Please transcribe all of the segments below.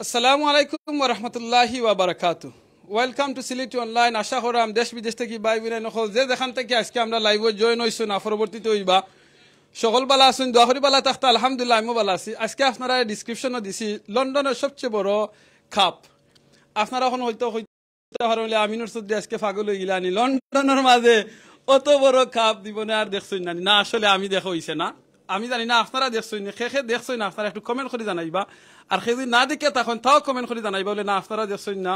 আসসালামু আলাইকুম ওয়া রাহমাতুল্লাহি ওয়া বারাকাতুহু। Welcome to Sylheti Online। আশা করাম দেশ বিদেশ থেকে ভাই বোন নকল যে যেখান থেকে আজকে আমরা লাইভে জয়েন হইছো না পরবর্তীতে হইবা সকল বালা আছেন দোয়া করি বালা থাকতে আলহামদুলিল্লাহ আমি ভালো আছি। আজকে আপনারা ডেসক্রিপশনে দিছি লন্ডনের সবচেয়ে বড় কাপ। আপনারা এখন হয়তো পারলে আমিনুর চৌধুরী আজকে পাগল হয়ে গেলানি লন্ডনের মাঝে অত বড় কাপ দিব না আর দেখছই না। না আসলে আমি দেখা হইছে না, আমি জানি না আপনারা দেখছই না, খে দেখছই না আপনারা একটু কমেন্ট করে জানাইবা। আর সে যদি না দেখে তখন তাও কমেন্ট করে জানাইবা বলে না আপনারা দেখছই না,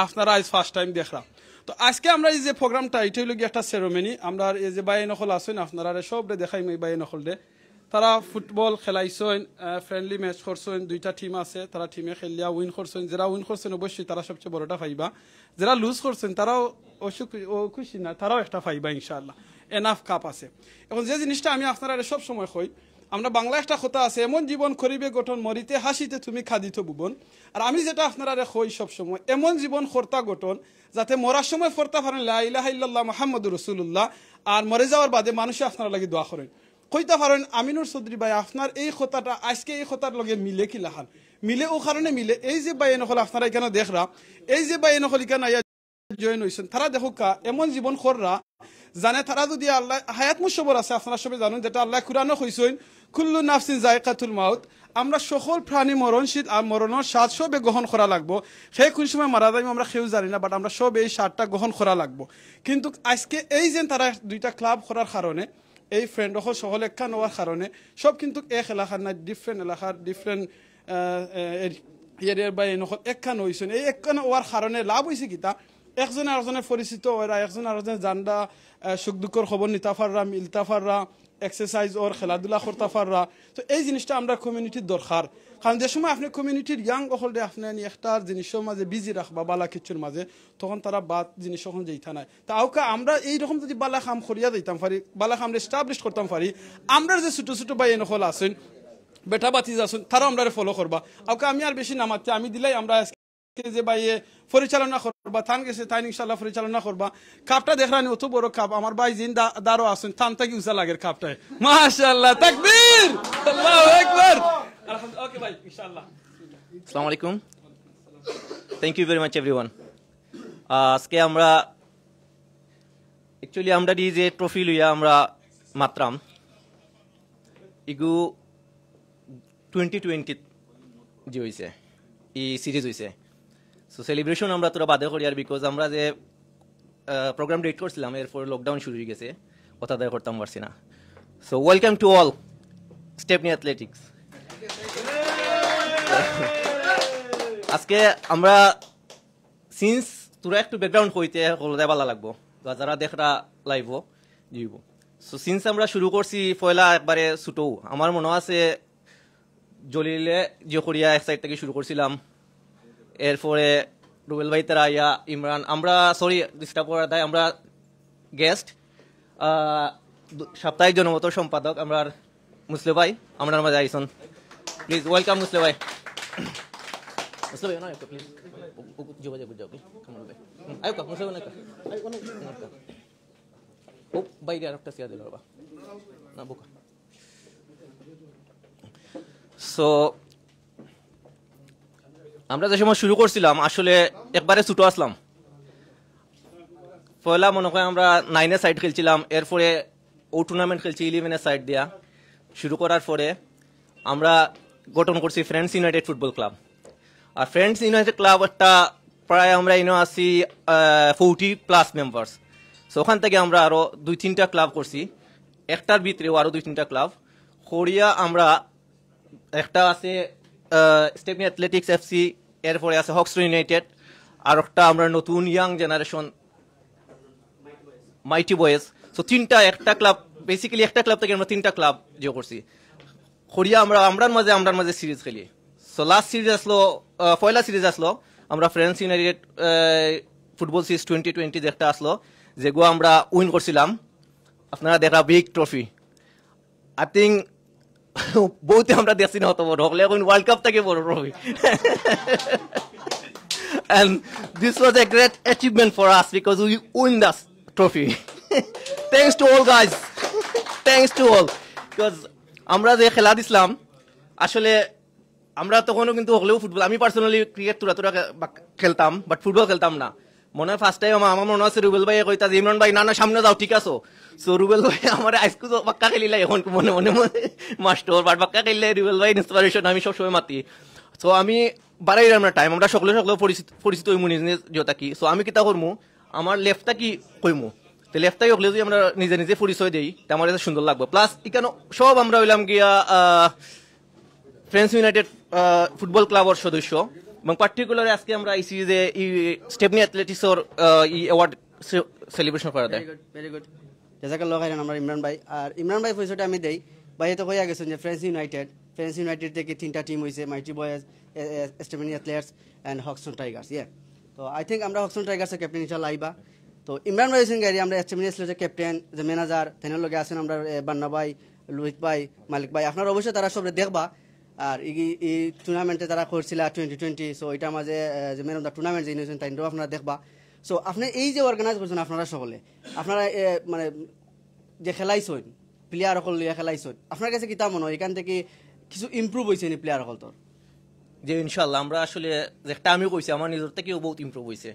আপনারা আজ ফার্স্ট টাইম দেখলাম। তো আজকে আমরা এই যে প্রোগ্রামটা এটা হইল একটা সেরেমনি। আমরা এই যে বাই নকল আছেন আপনারা সবরে দেখাই এই বাই নকল দে তারা ফুটবল খেলাইছেন, ফ্রেন্ডলি ম্যাচ করছেন, দুইটা টিম আছে তারা টিমে খেলিয়া উইন করছেন। যারা উইন করছেন অবশ্যই তারা সবচেয়ে বড়টা পাইবা, যারা লুজ করছেন তারাও খুশি না, তারাও একটা পাইবা ইনশাআল্লাহ। এনাফ কাপ আছে। এখন যে জিনিসটা আমি আপনারা সব সময় কই, আমরা বাংলা একটা কথা আছে, এমন জীবন করিবে গঠন মরিতে হাসিতে তুমি খাদিত ভুবন। আর আমি যেটা আপনারা কই সব সময় এমন জীবন কর্তা গঠন যাতে মরার সময় ফরতা পারেন লা ইলাহা ইল্লাল্লাহ মুহাম্মাদুর রাসূলুল্লাহ, আর মরে যাওয়ার বাদে মানুষে আপনারা লাগি দোয়া করেন। কইতা পারেন আমিনুর চৌধুরী ভাই আপনার এই কথাটা আজকে এই কথার লগে মিলে কি লাখান মিলে ও কারণে মিলে এই যে ভাই নকল আপনারা এখানে দেখরা, এই যে ভাই নকল এখানে জয়েন হয়েছেন তারা দেখো কা এমন জীবন কররা জানে তারা যদি আল্লাহ হায়াত মুসবর আছে আপনারা সবাই জানেন, যেটা আল্লাহ কুরআনে কইছেন কুল্লু নাফসিন যায়কাতুল মাউত, আমরা সকল প্রাণী মরণশীল আর মরণের স্বাদ সবে গ্রহণ করা লাগবো। সেই কোন সময় মারা যাইব আমরা কেউ জানি না, বাট আমরা সব এই স্বাদটা গ্রহণ করা লাগবো। কিন্তু আজকে এই যে তারা দুইটা ক্লাব করার কারণে এই ফ্রেন্ড সকল একা নেওয়ার কারণে সব কিন্তু এক এলাকার না ডিফারেন্ট এলাকার ডিফারেন্ট এরিয়ার বা নকল একা নইছেন। এই একা নেওয়ার কারণে লাভ হয়েছে কিতা, একজনে আরেকজনের পরিচিত ওরা, একজন আরেকজনের জানডা সুখ দুঃখর খবর নিতে পাররা, মিলতে পাররা, এক্সারসাইজ ওর খেলাধুলা করতে পাররা। তো এই জিনিসটা আমরা কমিউনিটির দরকার, কারণ যে সময় আপনি কমিউনিটির ইয়াং হলে আপনি একটা জিনিসের মাঝে বিজি রাখবা বালা কিছুর মাঝে, তখন তারা বাদ জিনিস যখন যেতে নাই। তা আউকা আমরা এইরকম যদি বালা কাম করিয়া দিতাম পারি, বালা কাম এস্টাবলিশ করতাম পারি, আমরা যে ছোটো ছোটো বাই নকল আছেন বেটা বাতিজ আছেন তারা আমরা ফলো করবা। আউকা আমি আর বেশি নামাচ্ছি, আমি দিলাই আমরা যে বাইয়ে পরিচালনা করবা থান গেছে তাই ইনশাআল্লাহ পরিচালনা করবা। কাপটা দেখরানি অত বড় কাপ, আমার ভাই জিন দারো আছেন থান থেকে উঁচা লাগের কাপটায়, মাশাআল্লাহ তাকবীর আল্লাহু আকবার আলহামদুলিল্লাহ। ওকে ভাই ইনশাআল্লাহ। আসসালামু আলাইকুম, thank you very much everyone. আজকে আমরা অ্যাকচুয়ালি আমরা যে ট্রফি লইয়া আমরা মাত্রাম ইগু 2020 যে হয়েছে এই সিরিজ হয়েছে। সো সেলিব্রেশন আমরা তোরা বাদে করি আর বিকজ আমরা যে প্রোগ্রাম ডেট করছিলাম এরপর লকডাউন শুরু হয়ে গেছে, কথা দায় করতাম পারছি না। So welcome to all Stepney athletics. আজকে আমরা সিন্স তোরা একটু ব্যাকগ্রাউন্ড কইতে হলে ভালো লাগবো, যারা দেখরা লাইভ দিব। সো সিন্স আমরা শুরু করছি পয়লা একবারে ছোটো, আমার মনে আছে জলিলে যে করিয়া এক সাইড থেকে শুরু করছিলাম, এরপরে রুবেল ভাই তারা ইয়া ইমরান, আমরা সরি ডিস্টার্ব করার দায় আমরা গেস্ট সাপ্তাহিক জনমত সম্পাদক আমরা মুসলে ভাই আমরা মাঝে আইসন, প্লিজ ওয়েলকাম মুসলে ভাই। মুসলে ভাই না প্লিজ যোগাযোগ যাও কি কেমন ভাই আয়ো কা মুসলে না কা আয়ো কোন ও বাইরে আরেকটা সিয়া দিল বাবা না বুকা। সো আমরা যে সময় শুরু করছিলাম আসলে একবারে ছোটো আসলাম, পয়লা মনে করেন আমরা 9 সাইড খেলছিলাম, এরপরে ও টুর্নামেন্ট খেলছি 11 সাইড দিয়া। শুরু করার পরে আমরা গঠন করছি ফ্রেন্ডস ইউনাইটেড ফুটবল ক্লাব। আর ফ্রেন্ডস ইউনাইটেড ক্লাব একটা প্রায় আমরা ইনো আছি 40+ মেম্বার্স। সো ওখান থেকে আমরা আরও 2-3টা ক্লাব করছি, একটার ভিতরেও আরও 2-3টা ক্লাব করিয়া আমরা একটা আছে স্টেপনি অ্যাথলেটিক্স এফসি, এরপরে আছে হকস্টার ইউনাইটেড, আর একটা আমরা নতুন ইয়াং জেনারেশন মাইটি বয়েজ। সো তিনটা একটা ক্লাব, বেসিক্যালি একটা ক্লাব থেকে আমরা 3টা ক্লাব যে করছি করিয়া আমরার মাঝে সিরিজ খেলি। সো লাস্ট সিরিজ আসলো, পয়লা সিরিজ আসলো আমরা ফ্রেন্ডস ইউনাইটেড ফুটবল সিরিজ 2020 যে একটা আসলো, যেগুলো আমরা উইন করছিলাম। আপনারা দেখা বিগ ট্রফি, আই থিঙ্ক বহুতে আমরা দেখছি না অত বড় হলে, এখন ওয়ার্ল্ড কাপ থেকে বড় trophy. And this was a great achievement for us because we won the trophy. Thanks to all guys. Thanks to all. Because আমরা যে খেলা দিছিলাম আসলে আমরা তখনও কিন্তু হলেও ফুটবল, আমি পার্সোনালি ক্রিকেট তুরা খেলতাম, বাট ফুটবল খেলতাম না। মনে হয় ফার্স্ট টাইম আমার মনে আছে রুবেল ভাই কইতা যে ইমরান ভাই না না সামনে যাও, ঠিক আছে। সো রুবেল ভাই আমার আইসকুল বাক্কা খেলিলা, এখন মনে মনে মনে মাস্টার বাট বাক্কা খেললে রুবেল ভাই ইন্সপিরেশন আমি সবসময় মাতি। সো আমি বাড়াই আমরা টাইম, আমরা সকলে পরিচিত হইমু নিজ নিজ যেটা কি। সো আমি কিতা করমু, আমার লেফটটা কি কইমু, তো লেফটটাই হলে যদি আমরা নিজে নিজে পরিচয় দিই তা আমার কাছে সুন্দর লাগবে। প্লাস এখানে সব আমরা হইলাম গিয়া ফ্রেন্ডস ইউনাইটেড ফুটবল ক্লাবের সদস্য, এবং পার্টিকুলার আজকে আমরা আইসি যে স্টেপনি অ্যাথলেটিক্সের অ্যাওয়ার্ড সেলিব্রেশন করা দেয়। ভেরি গুড, জাযাকাল্লাহ খাইরান। আমরা ইমরান ভাই, আর ইমরান ভাই পরিচয়টা আমি দেই। ভাই তো হয়ে গেছেন যে ফ্রেন্ডস ইউনাইটেড থেকে 3টা টিম হয়েছে, Mighty Boys, Stepney Athletes and Hoxton Tigers. তো আই থিঙ্ক আমরা হকস্টন টাইগার্সের ক্যাপ্টেন ইনশাল্লাহ আইবা। তো ইমরান ভাই হয়েছেন গাড়ি, আমরা স্টেপনি অ্যাথলেটসের ক্যাপ্টেন, যে ম্যানেজার, তেনার লগে আছেন আমরা বান্না ভাই, লোহিত ভাই, মালিক ভাই। আপনারা অবশ্যই তারা সব দেখবা। আর এই টুর্নামেন্টে তারা করছিল 2020, সো এটার মাঝে যে ম্যান অফ দ্য টুর্নামেন্ট যে নিয়েছেন তাইটাও আপনারা দেখবা। সো আপনি এই যে অর্গানাইজ করছেন আপনারা সকলে, আপনারা মানে যে খেলাইছেন প্লেয়ার সকল লিয়ে খেলাইছেন, আপনার কাছে কিতা মনে হয় এখান থেকে কিছু ইমপ্রুভ হয়েছে নি প্লেয়ার সকল? তোর যে ইনশাল্লাহ আমরা আসলে যেটা আমি কইছি আমার নিজের থেকেও বহুত ইমপ্রুভ হয়েছে,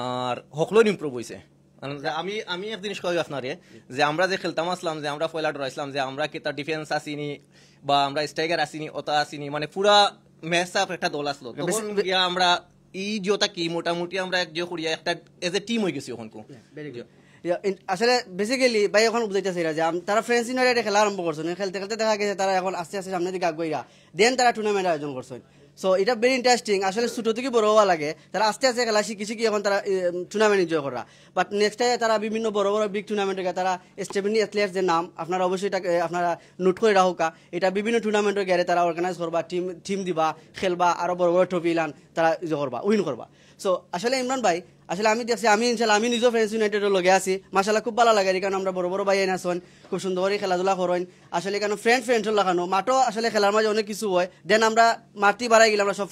আর সকলের ইমপ্রুভ হয়েছে। আমি এক জিনিস কই আপনারে, যে আমরা যে খেলতাম আসলাম, যে আমরা পয়লা ডরাইছিলাম যে আমরা কি তার ডিফেন্স আসিনি বা আমরা স্ট্রাইকার আসিনি, ওটা আসিনি, মানে পুরা ম্যাচ আপ একটা দল আসলো। তখন আমরা এই যেটা কি মোটামুটি আমরা যে করিয়া একটা এজ এ টিম হয়ে গেছি ওখান। আসলে বেসিক্যালি ভাই এখন বুঝাইতেছে যে তারা ফ্রেন্ডস ইউনাইটেড খেলা আরম্ভ করছেন, খেলতে খেলতে দেখা গেছে তারা এখন আস্তে আস্তে সামনের দিকে আগুইরা দেন তারা টুর্নামেন্ট আয়োজন করছেন। সো এটা ভেরি ইন্টারেস্টিং। আসলে ছোট থেকে বড় হওয়া লাগে, তারা আস্তে আস্তে খেলা শিখি এখন তারা টুর্নামেন্ট এনজয় করা। বাট নেক্সট টাইমে তারা বিভিন্ন বড় বড় বিগ টুর্নামেন্টে তারা স্টেপনি অ্যাথলেটস যে নাম আপনারা অবশ্যই এটা আপনারা নোট করে রাখুকা, এটা বিভিন্ন টুর্নামেন্টে গেলে তারা অর্গানাইজ করবা, টিম দিবা, খেলবা, আরো বড় বড় ট্রফি ইলান তারা করবা, উইন করবা। সো আসলে ইমরান ভাই, আসলে আমি দেখছি ইনশাল্লাহ আমি নিজেও ফ্রেন্ডস ইউনাইটেডের লগে আছি, মাশাআল্লাহ খুব ভালো লাগে। কারণ আমরা বড় বড় ভাই আছেন, খুব সুন্দর করে খেলাধুলা করেন। আসলে কেন ফ্রেন্ডস লাগানো মাঠও আসলে খেলার মাঝে অনেক কিছু হয়, দেন আমরা মাঠটি বাড়াই গেলে আমরা সব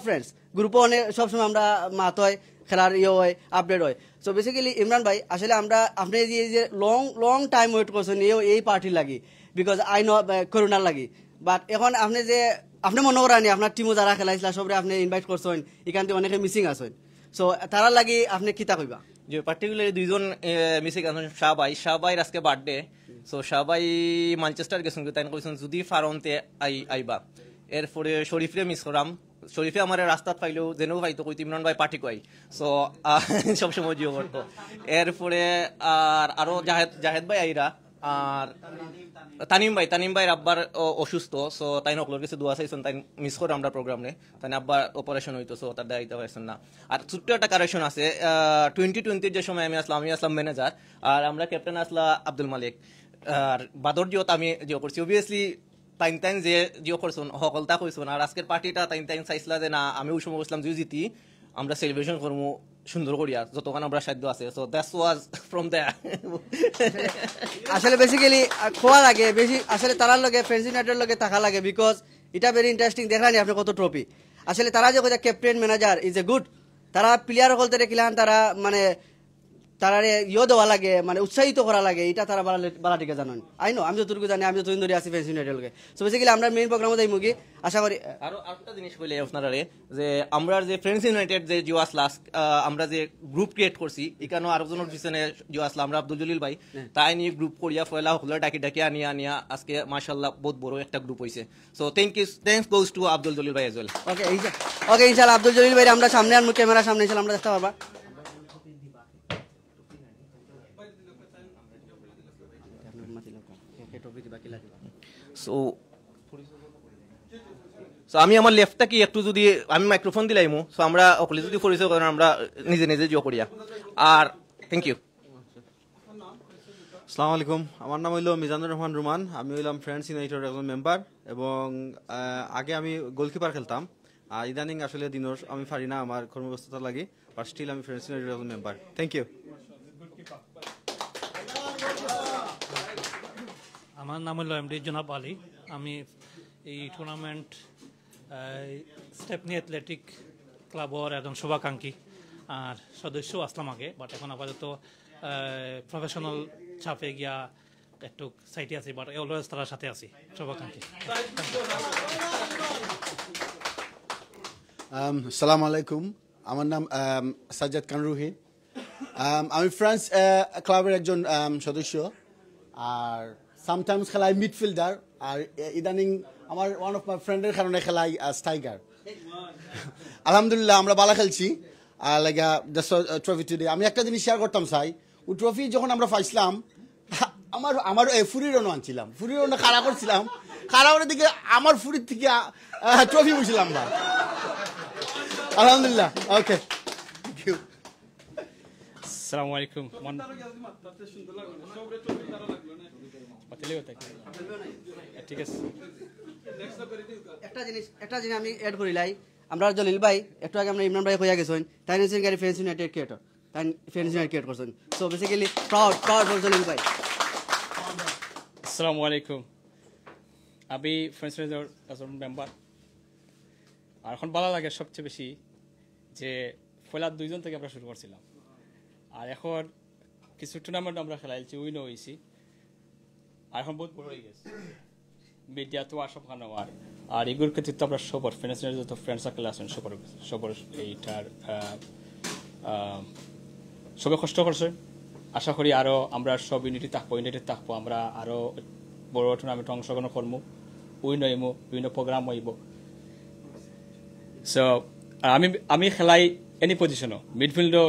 ফ্রেন্ডস গ্রুপও অনেক সবসময় আমরা মাত হয়, খেলার হয়, আপডেট হয়। সো বেসিক্যালি ইমরান ভাই, আসলে আপনি যে লং টাইম ওয়েট করছেন এই পার্টি লাগি, বিকজ আই নো করোনার লাগি। বাট এখন আপনি মনে করেন আপনার টিমও যারা খেলাইছিল সবরে আপনি ইনভাইট করছেন, এখান থেকে অনেকে মিসিং আছেন। সো তারা লাগি আপনি কিতা কইবা? যে পার্টিকুলারলি দুইজন মিসিং আছেন, শাহবাইর আজকে বার্থডে। সো শাহবাই ম্যানচেস্টার গেছেন, তাই কইছেন যদি ফারনতে আইবা। এরপরে শরীফরে মিস করাম, শরীফে আমার রাস্তাত পাইলেও যেনেও পাইতো কইতো ইমরান ভাই পার্টি কই। সো সবসময় জিও করতো। এরপরে আরো জাহেদ ভাই আইরা, আর তানিম ভাই আব্বার অসুস্থ। সো তাই নকলোর কিছু দোয়া চাইছেন, তাই মিস করে আমরা প্রোগ্রামে, তাই আব্বার অপারেশন হইতো। সো তার দায়িত্ব পাইছেন না। আর ছোট্ট একটা কারেকশন আছে, 2020 যে সময় আমি আসলাম ম্যানেজার, আর আমরা ক্যাপ্টেন আসলা আব্দুল মালিক। আর বাদর জিও আমি জিও করছি, অবভিয়াসলি তাইন যে জিও করছেন সকলতা কইছেন। আর আজকের পার্টিটা তাইন চাইছিলা যে না আমি ওই সময় বসলাম যদি জিতি আমরা সেলিব্রেশন করবো সুন্দর করিয়া, যতক্ষণ আমরা সাধ্য আছে। So that's was from there. আসলে বেসিক্যালি খোয়া লাগে বেশি, আসলে তারার লগে ফ্রেন্ডস ইউনাইটেডের লগে থাকা লাগে, বিকজ এটা ভেরি ইন্টারেস্টিং। দেখানি আপনি কত ট্রফি। আসলে তারা যে কথা captain manager is a good, তারা প্লেয়ার সকলতে রেখিলান, তারা মানে তারা দেওয়া লাগে, মানে উৎসাহিত করা লাগে, এটা তারা বালা টিকে জানেন। আইনো আমি যতটুকু জানি, আমি যতদিন ধরে আছি ফ্রেন্ডস ইউনাইটেড লগে। সো বেসিক্যালি আমরা মেইন প্রোগ্রামে যাই মুগি, আশা করি। আরো একটা জিনিস বলে আপনারা যে আমরা যে ফ্রেন্ডস ইউনাইটেড যে জিও আসলা, আমরা যে গ্রুপ ক্রিয়েট করছি, এখানেও আরেকজনের পিছনে জিও আসলা, আমরা আব্দুল জলিল ভাই, তাই নিয়ে গ্রুপ করিয়া ফয়লা হলো ডাকি আনিয়া আজকে মাশাআল্লাহ বহুত বড় একটা গ্রুপ হইছে। So thanks goes to Abdul Jalil ভাই এজ ওয়েল। ওকে ইনশাআল্লাহ আব্দুল জলিল ভাই আমরা সামনে আনবো, ক্যামেরার সামনে ইনশাআল্লাহ আমরা দেখতে পারবা। সো আমি আমার লেফটটা কি একটু যদি আমি মাইক্রোফোন দিলাইমু, সো আমরা অকলে যদি পরিচয় করেন আমরা নিজে জিও করিয়া। আর থ্যাংক ইউ। আসসালামু আলাইকুম, আমার নাম হইল মিজানুর রহমান রুমান। আমি হইলাম ফ্রেন্ডস ইউনাইটেডের একজন মেম্বার, এবং আগে আমি গোলকিপার খেলতাম। আর ইদানিং আসলে দিনের আমি পারি না আমার কর্মব্যস্ততা লাগি, বাট স্টিল আমি ফ্রেন্ডস ইউনাইটেডের একজন মেম্বার। Thank you. আমার নাম হলো এমডি জনাব আলী। আমি এই টুর্নামেন্ট স্টেপনি অ্যাথলেটিক ক্লাবর একজন শুভাকাঙ্ক্ষী আর সদস্য আসলাম আগে, বাট এখন আপাতত প্রফেশনাল চাপে গিয়া একটু সাইটে আছি, বাট অলওয়েজ তার সাথে আছি শুভাকাঙ্ক্ষী। আসসালামু আলাইকুম, আমার নাম সাজ্জাদ খান রুহি। আমি ফ্রান্স ক্লাবের একজন সদস্য, আর সামটাইমস খেলাই মিডফিল্ডার, আর ইদানিং আমার ওয়ান অফ মাই ফ্রেন্ডের কারণে খেলাই স্ট্রাইকার। আলহামদুলিল্লাহ আমরা ভালো খেলছি। আর লাইকা ট্রফি টুডে আমি একটা জিনিস শেয়ার করতাম চাই, ও ট্রফি যখন আমরা পাইছিলাম, আমার ফুরির রানও আনছিলাম, ফুরির রানও খাড়া করছিলাম, খাড়াওয়ারের দিকে আমার ফুরির থেকে ট্রফি বুঝছিলাম না। আলহামদুলিল্লাহ, ওকে, থ্যাংক ইউ। আসসালামু আলাইকুম। ঠিক আছে, একটা জিনিস আমি এড করিলাই, আমরা জলিল ভাই একটু আগে আমরা ইমরান ভাই কইয়া গেছেন, তাই গাড়ি ফ্রেন্ডস ইউনাইটেড ক্রিয়েটর, তাই ফ্রেন্ডস ইউনাইটেড ক্রিয়েট করছেন। So basically proud for Jalil ভাই। আসসালামু আলাইকুম। আমি ফ্রেন্ডস একজন মেম্বার। আর এখন ভালো লাগে সবচেয়ে বেশি যে পয়লা 2 জন থেকে আমরা শুরু করছিলাম, আর এখন কিছু টুর্নামেন্ট আমরা খেলাইছি, উইনও হয়েছি, আর এখন বহুত বড় হয়ে গেছে। মিডিয়া তো আর সব খানো আর এগুলোর ক্ষেত্রে তো আমরা সবার ফ্রেন্ডসের যত ফ্রেন্ড সার্কেল আছেন সবার এইটার সবাই কষ্ট করছে। আশা করি আরও আমরা সব ইউনিটি থাকবো, আমরা আরও বড় টুর্নামেন্টে অংশগ্রহণ করবো, উইন হইব, বিভিন্ন প্রোগ্রাম হইব। সো আমি খেলাই এনি পজিশনও, মিডফিল্ডও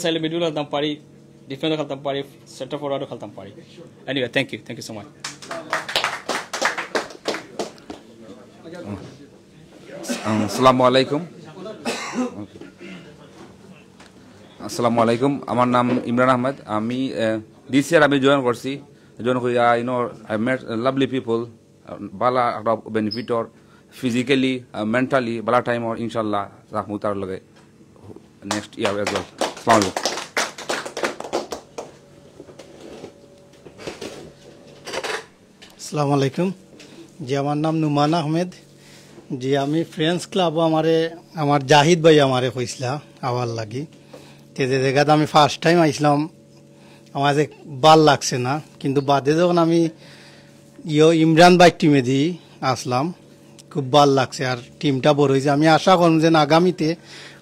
চাইলে মিডফিল্ডও খেলতাম পারি, ডিফেন্ডও খেলতাম পারি, সেন্টার ফরওয়ার্ডও খেলতাম পারি। Anyway, thank you so much. আসসালামু আলাইকুম। আসসালামু আলাইকুম, আমার নাম ইমরান আহমেদ। আমি দিস ইয়ার আমি জয়েন করছি, জয়েন করি আই মেট লাভলি পিপল, বালা একটা বেনিফিটর ফিজিক্যালি মেন্টালি বালা টাইমর ইনশাল্লাহ রাখমু তার লগে নেক্সট ইয়ার এজ ওয়েল। আসসালামু আলাইকুম। আসসালামু আলাইকুম। জি, আমার নাম নুমান আহমেদ। জি, আমি ফ্রেন্ডস ক্লাবও আমার জাহিদ ভাই আমারে কইসলা আওয়ার লাগি, তে যে জায়গাতে আমি ফার্স্ট টাইম আইসলাম আমার যে ভাল লাগছে না, কিন্তু বাদে যখন আমি ইমরান ভাই টিমে দিয়ে আসলাম খুব ভাল লাগছে, আর টিমটা বড় হয়েছে। আমি আশা করব যে আগামীতে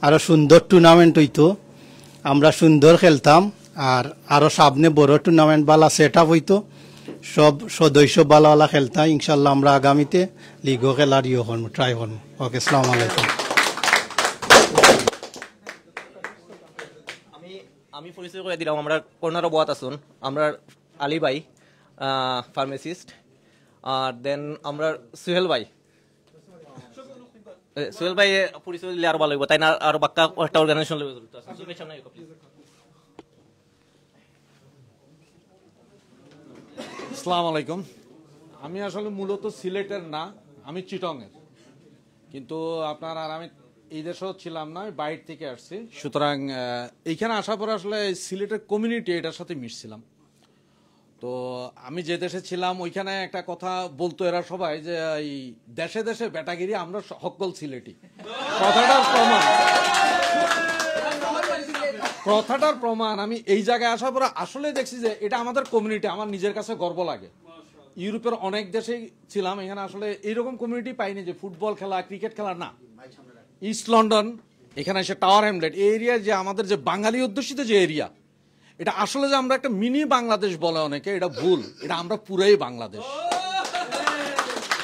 আরও সুন্দর টুর্নামেন্ট হইতো, আমরা সুন্দর খেলতাম, আর আরও সামনে বড় টুর্নামেন্ট বালা সেট আপ হইতো, সব সদস্য বালা খেলতাম। ইনশাল্লাহ আমরা আগামীতে লিগও খেলার করবো, ট্রাই করবো। ওকে, আসসালামু আলাইকুম। আমি পরিচয় করে দিলাম, আমরা কর্নারও বয়াত আসুন, আমরা আলী ভাই ফার্মাসিস্ট, আর দেন আমরা সোহেল ভাই পরিচয় দিলে আরো ভালো লাগবে, তাই না? আর বাক্কা একটা অর্গানাইজেশন লাগবে। আসসালামু আলাইকুম। আমি আসলে মূলত সিলেটের না, আমি চিটংয়ের, কিন্তু আপনার আর আমি এই দেশেও ছিলাম না, আমি বাইরে থেকে আসছি। সুতরাং এইখানে আসার পর আসলে সিলেটের কমিউনিটি এটার সাথে মিশছিলাম। তো আমি যে দেশে ছিলাম ওইখানে একটা কথা বলতো এরা সবাই যে এই দেশে দেশে বেটাগিরি, আমরা সকল সিলেটি। কথাটার প্রমাণ আমি এই জায়গায় আসার পর আসলে দেখছি যে এটা আমাদের কমিউনিটি, আমার নিজের কাছে গর্ব লাগে। ইউরোপের অনেক দেশেই ছিলাম, এখানে আসলে এইরকম কমিউনিটি পাইনি যে ফুটবল খেলা, ক্রিকেট খেলা না। ইস্ট লন্ডন, এখানে এসে টাওয়ার হ্যামলেট, এই এরিয়া যে আমাদের যে বাঙালি অধ্যুষিত যে এরিয়া, এটা আসলে যে আমরা একটা মিনি বাংলাদেশ বলে অনেকে, এটা ভুল, এটা আমরা পুরাই বাংলাদেশ।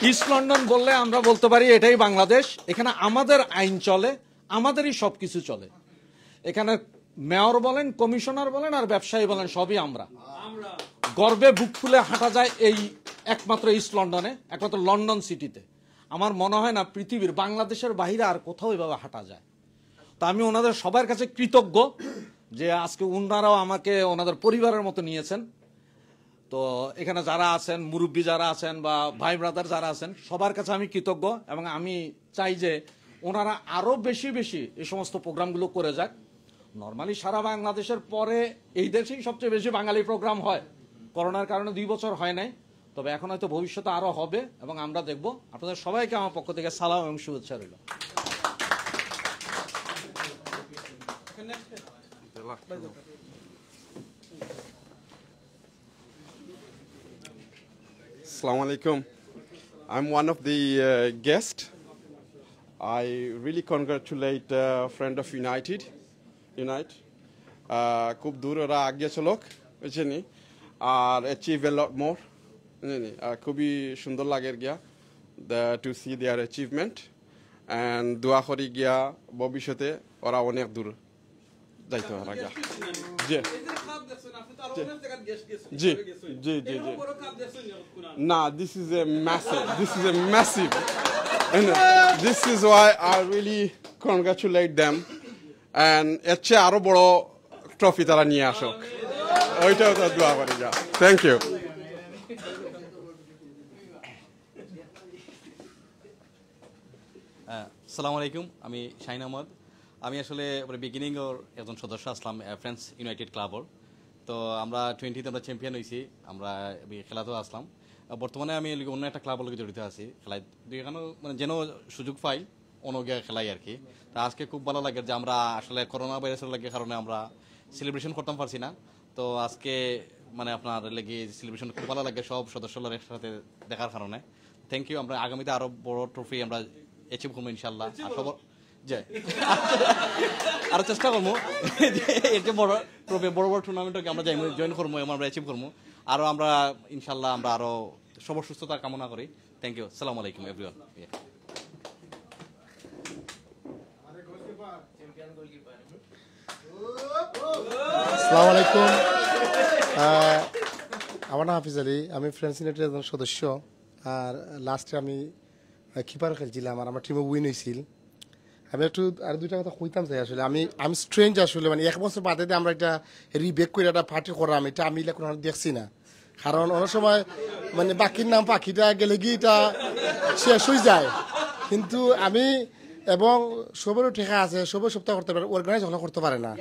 ইস্ট লন্ডন বললে আমরা বলতে পারি এটাই বাংলাদেশ। এখানে আমাদের আইন চলে, আমাদেরই সবকিছু চলে। এখানে মেয়র বলেন, কমিশনার বলেন, আর ব্যবসায়ী বলেন, সবই আমরা। গর্বে বুক ফুলে হাঁটা যায় এই একমাত্র ইস্ট লন্ডনে, একমাত্র লন্ডন সিটিতে। আমার মনে হয় না পৃথিবীর বাংলাদেশের বাইরে আর কোথাও এভাবে হাঁটা যায়। তা আমি ওনাদের সবার কাছে কৃতজ্ঞ যে আজকে ওনারাও আমাকে ওনাদের পরিবারের মতো নিয়েছেন। তো এখানে যারা আছেন, মুরব্বী যারা আছেন বা ভাই ব্রাদার যারা আছেন, সবার কাছে আমি কৃতজ্ঞ, এবং আমি চাই যে ওনারা আরো বেশি বেশি এই সমস্ত প্রোগ্রামগুলো করে যাক। নর্মালি সারা বাংলাদেশের পরে এই দেশেই সবচেয়ে বেশি বাঙালি প্রোগ্রাম হয়। করোনার কারণে 2 বছর হয় নাই, তবে এখন হয়তো ভবিষ্যতে আরো হবে, এবং আমরা দেখব। আপনাদের সবাইকে আমার পক্ষ থেকে সালাম এবং শুভেচ্ছা রইল। Assalamu alaikum. I'm one of the guests. I really congratulate friend of Unite. খুব দূর ওরা আগে চলক বুঝছেনি আর achieve a lot more খুবই সুন্দর লাগে গিয়া to see their achievement and দোয়া করি গিয়া ভবিষ্যতে ওরা অনেক দূর যাইতে পারে গিয়া জি জি জি জি না this is a massive and this is why I really congratulate them and এর চেয়ে আরো বড় ট্রফি তারা নিয়ে আসুক ওইটাও তো দোয়া করি যা থ্যাংক ইউ আসসালামু আলাইকুম আমি শাহিন আহমদ আমি আসলে বিগিনিং ওর একজন সদস্য আসলাম ফ্রেন্ডস ইউনাইটেড ক্লাবর তো আমরা 20তে আমরা চ্যাম্পিয়ন হয়েছি আমরা খেলাতেও আসলাম বর্তমানে আমি অন্য একটা ক্লাবের লগে জড়িত আছি খেলায় এখানেও মানে যেন সুযোগ পাই অনগিয়া খেলাই আর কি তা আজকে খুব ভালো লাগে যে আমরা আসলে করোনা ভাইরাসের লাগে কারণে আমরা সেলিব্রেশন করতে পারছি না তো আজকে মানে আপনার লেগে সেলিব্রেশন খুব ভালো লাগে সব সদস্যদের একসাথে দেখার কারণে থ্যাংক ইউ আমরা আগামীতে আরো বড় ট্রফি আমরা অ্যাচিভ করবো ইনশাল্লাহ আর সব আরো চেষ্টা করবো এর যে বড় ট্রফি বড় বড় টুর্নামেন্টকে আমরা জয়েন করবো আমরা অ্যাচিভ করবো আরো আমরা ইনশাল্লাহ আমরা আরো সবার সুস্থতা কামনা করি থ্যাংক ইউ আসসালামু আলাইকুম এভরিওয়ান আসসালামু আলাইকুম আমার নাম হাফিজ আলী আমি ফ্রেন্ডস ইউনাইটেড একজন সদস্য আর লাস্টে আমি কিপার খেলছিলাম আর আমার টিমে উইন হয়েছিল আমি একটু আর দুইটা কথা কইতাম চাই আসলে আমি স্ট্রেঞ্জ আসলে মানে এক বছর বাদে আমরা এটা রিবেক করে একটা পার্টি করলাম এটা আমি কোনো দেখছি না কারণ অনেক সময় মানে বাকির নাম পাখিটা গেলে গিয়ে এটা শেষ হয়ে যায় কিন্তু আমি এবং সবারও ঠেকা আছে সবাই সপ্তাহ করতে পারে অর্গানাইজ হলে করতে পারে না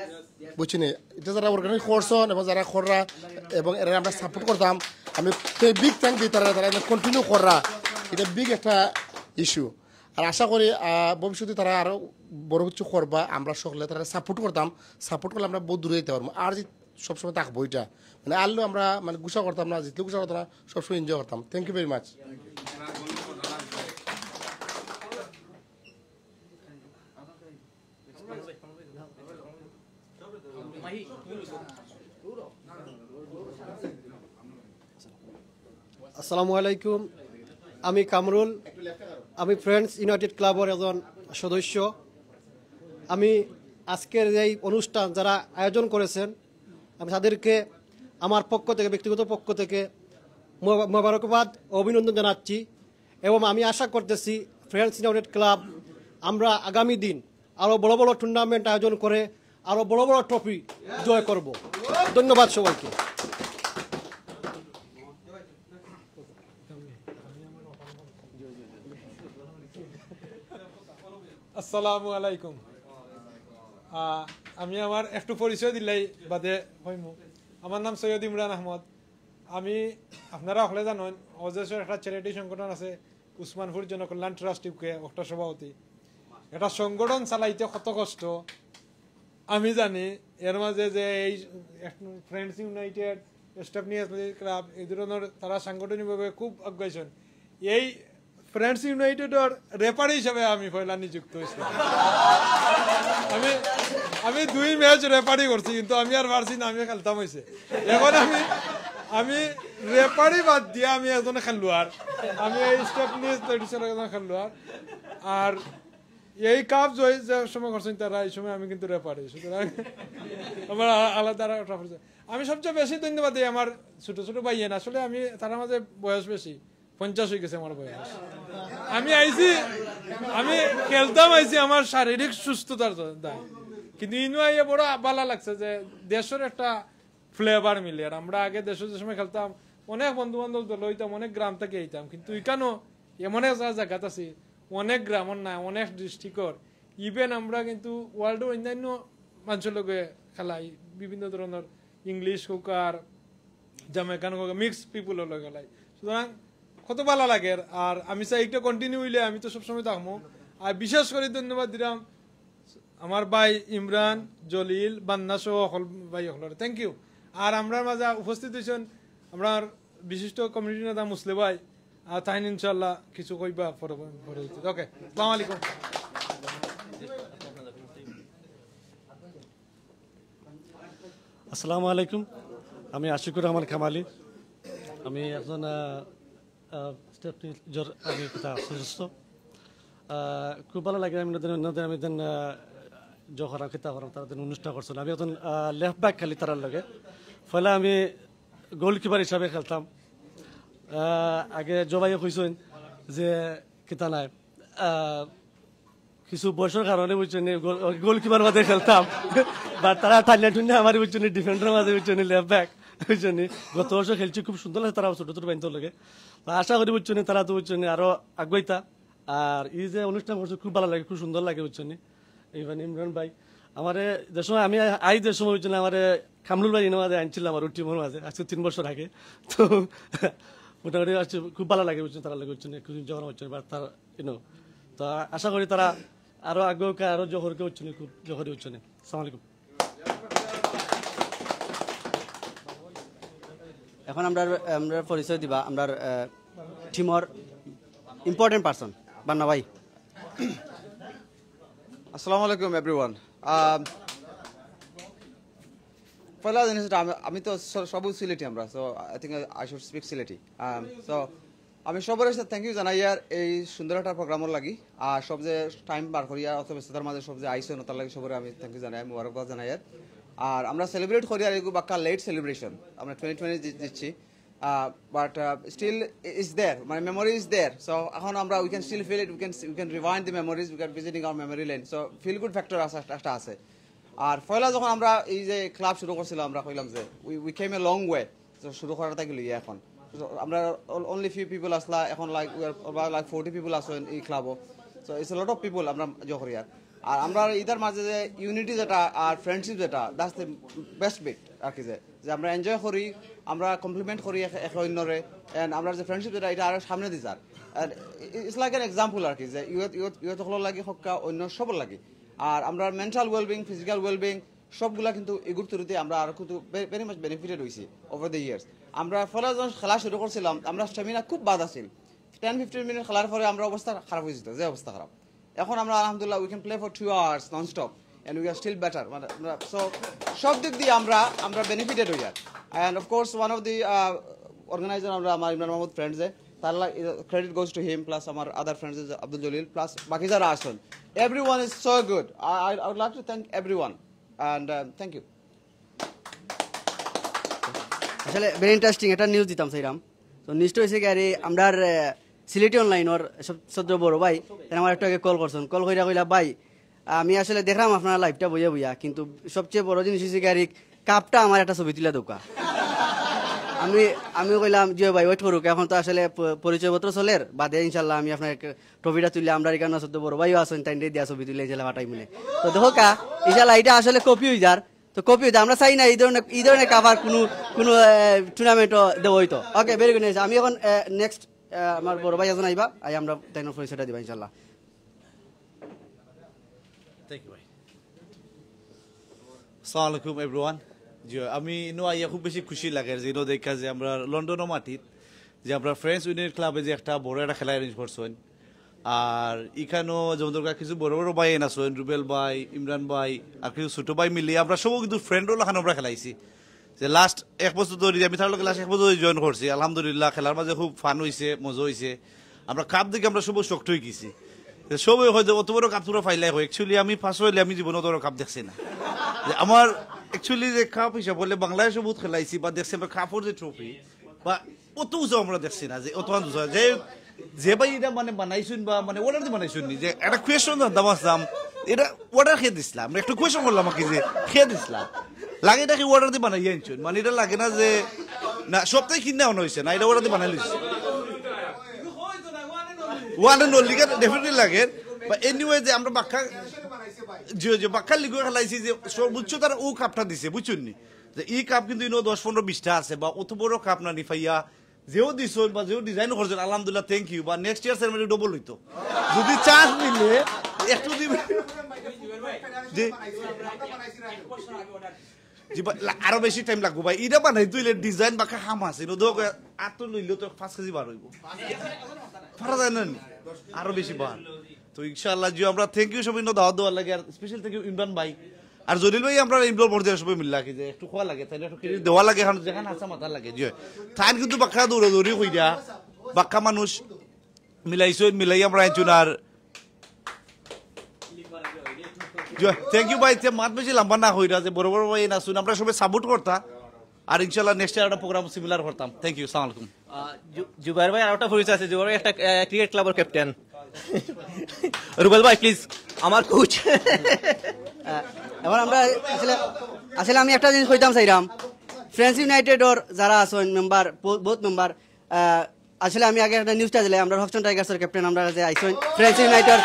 বুঝছি না এটা যারা অর্গানাইজ করছেন এবং যারা কররা এবং এরা আমরা সাপোর্ট করতাম আমি বিগ থ্যাংক দিই তারা কন্টিনিউ কররা এটা বিগ একটা ইস্যু আর আশা করি ভবিষ্যতে তারা আরও বড় কিছু করবা আমরা সকলে তারা সাপোর্ট করতাম সাপোর্ট করলে আমরা বহুত দূরে যেতে পারবো আর যে সবসময় থাকবো এটা মানে আরলেও আমরা মানে গুছা করতাম না জিতলেও গুছা করতাম না সবসময় এনজয় করতাম থ্যাংক ইউ ভেরি মাচ আসসালামু আলাইকুম আমি কামরুল আমি ফ্রেন্ডস ইউনাইটেড ক্লাবের একজন সদস্য আমি আজকের এই অনুষ্ঠান যারা আয়োজন করেছেন আমি তাদেরকে আমার পক্ষ থেকে ব্যক্তিগত পক্ষ থেকে মোবারকবাদ অভিনন্দন জানাচ্ছি এবং আমি আশা করতেছি ফ্রেন্ডস ইউনাইটেড ক্লাব আমরা আগামী দিন আরও বড় বড় টুর্নামেন্ট আয়োজন করে আরও বড় বড় ট্রফি জয় করব ধন্যবাদ সবাইকে আসসালামু আলাইকুম আমি আমার একটু পরিচয় দিলাই বাদে হইমু আমার নাম সৈয়দ ইমরান আহমদ আমি আপনারা হলে জানেন অজেশ্বর একটা চ্যারিটি সংগঠন আছে উসমানপুর জনকল্যাণ ট্রাস্ট টিপকে একটা সভাপতি এটা সংগঠন চালাইতে কত কষ্ট আমি জানি এর মাঝে যে এই ফ্রেন্ডস ইউনাইটেড স্টেপনি ক্লাব এই ধরনের তারা সাংগঠনিকভাবে খুব আগাইছেন এই ফ্রেন্ডস ইউনাইটেডর রেফারি হিসাবে আমি পয়লা নিযুক্ত হয়েছিলাম আমি 2 ম্যাচ রেফারি করছি কিন্তু আমি আর পারছি না আমি খেলতাম হয়েছে এখন আমি রেফারি বাদ দিয়ে আমি একজন খেলোয়াড় আমি এই স্টেপনি একজন খেলোয়াড় আর এই কাপ জয় যে সময় করছেন তারা এই সময় আমি কিন্তু রেফারি সুতরাং আমার আলাদা আমি সবচেয়ে বেশি ধন্যবাদ দিই আমার ছোট ছোট ভাইয়েন আসলে আমি তার মাঝে বয়স বেশি 50 হয়ে গেছে আমার বয়স আমি খেলতাম আইছি আমার শারীরিক সুস্থতার দায় কিন্তু ইনু আইয়া বড় ভালো লাগছে যে দেশের একটা ফ্লেভার মিলে আর আমরা আগে দেশের যে সময় খেলতাম অনেক বন্ধু বান্ধব দল হইতাম অনেক গ্রাম থেকে আইতাম কিন্তু এখানেও এমন একটা জায়গাত আছে অনেক গ্রামের না অনেক ডিস্ট্রিক্টর ইভেন আমরা কিন্তু ওয়ার্ল্ডের অন্যান্য মানুষের লগে খেলাই বিভিন্ন ধরনের ইংলিশ হোক আর জামাইকান হোক মিক্সড পিপুলের লগে খেলাই সুতরাং কত ভালো লাগে আর আমি চাই একটা কন্টিনিউ হইলে আমি তো সবসময় থাকবো আর বিশেষ করে ধন্যবাদ দিলাম আমার ভাই ইমরান জলিল বান্না সহ সকল ভাই সকলের থ্যাংক ইউ আর আমরা মাঝে উপস্থিত হয়েছেন আমরা বিশিষ্ট কমিউনিটি নেতা মুসলে ভাই আর তাইন ইনশাল্লাহ কিছু কইবা পরে ওকে আসসালামু আলাইকুম আসসালামু আলাইকুম, আমি আশিকুর রহমান কামালি। আমি একজন আমি সদস্য। খুব ভালো লাগে আমি আমি যখন খেতা করাম তারা অনুষ্ঠান করছেন। আমি এখন লেফট ব্যাক খেলি তার লগে, ফলে আমি গোলকিপার হিসাবে খেলতাম। আগে জবাইয়ে কইছেন যে খেতা নাই, কিছু বয়সের কারণে বুঝছেন গোলকিপার মাঝে খেলতাম, বা তারা টাইনা টুন্না আমার বুঝছেন ডিফেন্ডার মাঝে বুঝছেন লেফট ব্যাক বুঝছেন। গত বছর খেলছি, খুব সুন্দর লাগে তারা ছোট ছোট বাইন লাগে। আশা করি বুঝছেন তারা তো বুঝছেন আরো আগুইতা। আর এই যে অনুষ্ঠান করছে খুব ভালো লাগে, খুব সুন্দর লাগে বুঝছেন। এইবার ইমরান ভাই আমার যে সময় আমি যে সময় বুঝছেন আমার কামরুল ভাই মাঝে আনছিলাম আমার টিমের মাঝে আজকে 3 বছর আগে। তো মোটামুটি খুব ভালো লাগে বুঝছেন তারা লাগে বুঝছেন যখন হচ্ছেন বা তার তো আশা করি তারা আরো আগে আরো জহরকে হচ্ছেন, খুব জহরে হচ্ছেন। আসসালামু আলাইকুম। এখন আমরা পরিচয় দিবা আমরা টিমর ইম্পর্টেন্ট পারসন বান্না ভাই। আসসালামু আলাইকুম এভরিওয়ান। পয়লা জিনিসটা আমি তো সবু সিলেটি আমরা, so I think I should speak Sylheti. So আমি সবার সাথে থ্যাংক ইউ জানাই আর এই সুন্দর একটা প্রোগ্রামের লাগি, আর সব যে টাইম বার করি আর অত ব্যস্ততার মাঝে সব যে আইসো তার লাগে সবার আমি থ্যাংক ইউ জানাই, মুবারকবাদ জানাই। আর আমরা সেলিব্রেট করি আর এগুলো বাক্কা লেট সেলিব্রেশন আমরা 2020 দিচ্ছি, বাট স্টিল ইজ দেয়ার, মানে মেমোরি ইজ দেয়ার। সো এখন আমরা we can still feel it, we can rewind the memories, we can visiting our memory lane. So feel good factor একটা আছে। আর পয়লা যখন আমরা এই যে ক্লাব শুরু করছিলাম আমরা কইলাম যে we came a long way, শুরু করার থেকে লইয়া এখন আমরা অনলি ফিউ পিপল আসলা, এখন like we are like 40 people আসেন এই ক্লাবও। So it's a lot of people আমরা জহরিয়ার। আর আমরা ইদার মাঝে যে ইউনিটি যেটা আর ফ্রেন্ডশিপ যেটা, দ্যাটস দ্য বেস্ট বিট আর কি, যে আমরা এনজয় করি, আমরা কমপ্লিমেন্ট করি একে অন্যরে, এন্ড আমরা যে ফ্রেন্ডশিপ যেটা এটা আরো সামনে দি যার। ইটস লাইক এন এক্সাম্পল আর কি, যে ইউথ হল লাগি হক্কা অন্য সবর লাগি। আর আমরা মেন্টাল ওয়েলবিং, ফিজিক্যাল ওয়েলবিং সবগুলা কিন্তু এগুর থ্রুতে আমরা আরো কিন্তু ভেরি মাচ বেনিফিটেড হয়েছি ওভার দ্য ইয়ার্স। আমরা ফলে যখন খেলা শুরু করছিলাম আমরা স্ট্যামিনা খুব বাদ আছিল, 10-15 মিনিট খেলার পরে আমরা অবস্থা খারাপ হয়ে যেত, যে অবস্থা খারাপ। এখন আমরা আলহামদুলিল্লাহ we can play for 2 hours non stop and we are still better. মানে সো সব দিক দিয়ে আমরা বেনিফিটেড হই। আর and of course one of the organiser আমরা আমার ইমরান মাহমুদ ফ্রেন্ডসে, তার credit goes to him, plus আমার other friends Abdul Jalil, plus বাকি যারা আসেন, everyone is so good. I would like to thank everyone and thank you. আসলে ভেরি ইন্টারেস্টিং একটা নিউজ দিতাম সেইরাম। তো নিউজটা হয়েছে কি আরে আমরা সিলেটি অনলাইনের সদ্য বড় ভাই আমার একটু আগে কল করছেন, কল কইরা কইলা ভাই আমি আসলে দেখলাম আপনার লাইভটা বইয়া বইয়া, কিন্তু সবচেয়ে বড় জিনিস হয়েছে কি কাপটা আমার একটা ছবি তুলে দোকা। আমি কইলাম যে ভাই ওয়েট করুক, এখন তো আসলে পরিচয়পত্র চলের বাদে ইনশাল্লাহ আমি আপনার ট্রফিটা তুললে আমরা এখানে সদ্য বড় ভাইও আসেন তাই দিয়া ছবি তুলে ইনশাল্লাহ ফাটাই মনে। তো দেখো কা ইনশাল্লাহ এটা আসলে কপি হয়ে যার, তো কপি হইতে আমরা চাই না এই ধরনের কাভার কোনো টুর্নামেন্টও দেবো হইতো। ওকে, ভেরি গুড। আমি এখন নেক্সট আমার বড় ভাই এখন আইবা, আমরা তাই পরিচয়টা দিবা ইনশাল্লাহ। থ্যাংক ইউ ভাই। আসসালামু আলাইকুম এভরিওয়ান। জি আমি আইয়া খুব বেশি খুশি লাগে যে দেখা যে আমরা লন্ডনের মাটিত যে আমরা ফ্রেন্ডস ইউনিয়ন ক্লাবে যে একটা বড় একটা খেলা অ্যারেঞ্জ করছেন। আর এখানেও যেমন দরকার কিছু বড় বড় ভাই আছেন, রুবেল ভাই, ইমরান ভাই আর কিছু ছোট ভাই মিলিয়ে আমরা সবও কিন্তু ফ্রেন্ডও লাখানো আমরা খেলাইছি। যে লাস্ট 1 বছর ধরে আমি তার লোক লাস্ট 1 বছর জয়েন করছি, আলহামদুলিল্লাহ খেলার মাঝে খুব ফান হয়েছে, মজা হয়েছে। আমরা কাপ দেখে আমরা সবও শক্ত হয়ে গেছি, সবই হয়তো অত বড় কাপ তোরা ফাইলাই হয়। অ্যাকচুয়ালি আমি ফার্স্ট হইলে আমি জীবনে অত বড় কাপ দেখছি না। যে আমার অ্যাকচুয়ালি যে কাপ হিসাব বললে বাংলাদেশে বহুত খেলাইছি বা দেখছি আমরা কাপড় যে ট্রফি বা অত উঁচু আমরা দেখছি না, যে অত উঁচু যে ভাই এটা মানে বানাইছুন বা মানে অর্ডার দিয়ে বানাইছুন নি, যে একটা কোয়েশন দাম আসলাম এটা অর্ডার খেয়ে দিছিলাম, একটা কোয়েশন করলাম আমাকে যে খেয়ে দিছিলাম লাগে এটাকে অর্ডার দিয়ে বানাই আনছুন, মানে এটা লাগে না যে না সপ্তাহে কিনে আনা হয়েছে না, এটা অর্ডার দিয়ে বানাই লিখছি ওয়ান এন্ড অনলি ডেফিনেটলি লাগে। বা এনিওয়ে যে আমরা বাক্কা যে বাক্কা লিগো খেলাইছি যে সর্বোচ্চ তারা ও কাপটা দিছে বুঝছুন নি, যে এই কাপ কিন্তু 10-15-20টা আছে বা অত বড় কাপ না নিফাইয়া যেও দিছ বা যেও ডিজাইন করছেন আলহামদুলিল্লাহ থ্যাংক ইউ। বা নেক্সট ইয়ার সেরেমনি ডবল হইতো যদি চান্স মিলে একটু দিবে জি আরো বেশি টাইম লাগবো ভাই এটা বানাই তুইলে ডিজাইন বাকা হাম আছে আত লইলেও তো 5 কেজি বার হইব পারা যায় না আরো বেশি বার। তো ইনশাআল্লাহ জি আমরা থ্যাংক ইউ সবাই দাওয়াত দেওয়ার লাগে। আর স্পেশাল থ্যাংক ইউ ইমরান ভাই আর জলিল ভাই আমরা ইমপ্লোর পর্যায়ে সবাই মিল্লা কি যে একটু খোয়া লাগে তাই একটু ক্রেডিট দেওয়া লাগে এখন যেখানে আসা মাথা লাগে জি তাই কিন্তু বাক্কা দৌড়াদৌড়ি কইরা বাক্কা মানুষ মিলাইছই মিলাই আমরা আইছুন আর থ্যাংক ইউ ভাই মাত বেশি লম্বা না হইরা যে বড় বড় ভাই না শুন আমরা সবাই সাপোর্ট করতা আর ইনশাআল্লাহ নেক্সট ইয়ার একটা প্রোগ্রাম সিমিলার করতাম থ্যাংক ইউ আসসালামু আলাইকুম জুবাইর ভাই আরেকটা পরিচয় আছে জুবাইর ভাই একটা ক্রিকেট ক্লাবের ক্যাপ্টেন রুবেল ভাই প্লিজ আমার কোচ এবার আমরা আসলে আমি একটা জিনিস কইতাম চাইরাম ফ্রেন্ডস ইউনাইটেডর যারা আছেন মেম্বার বহুত মেম্বার আসলে আমি আগে একটা নিউজটা দিলে আমরা হকস্টন টাইগার্সের ক্যাপ্টেন আমরা যে আইছেন ফ্রেন্ডস ইউনাইটেডের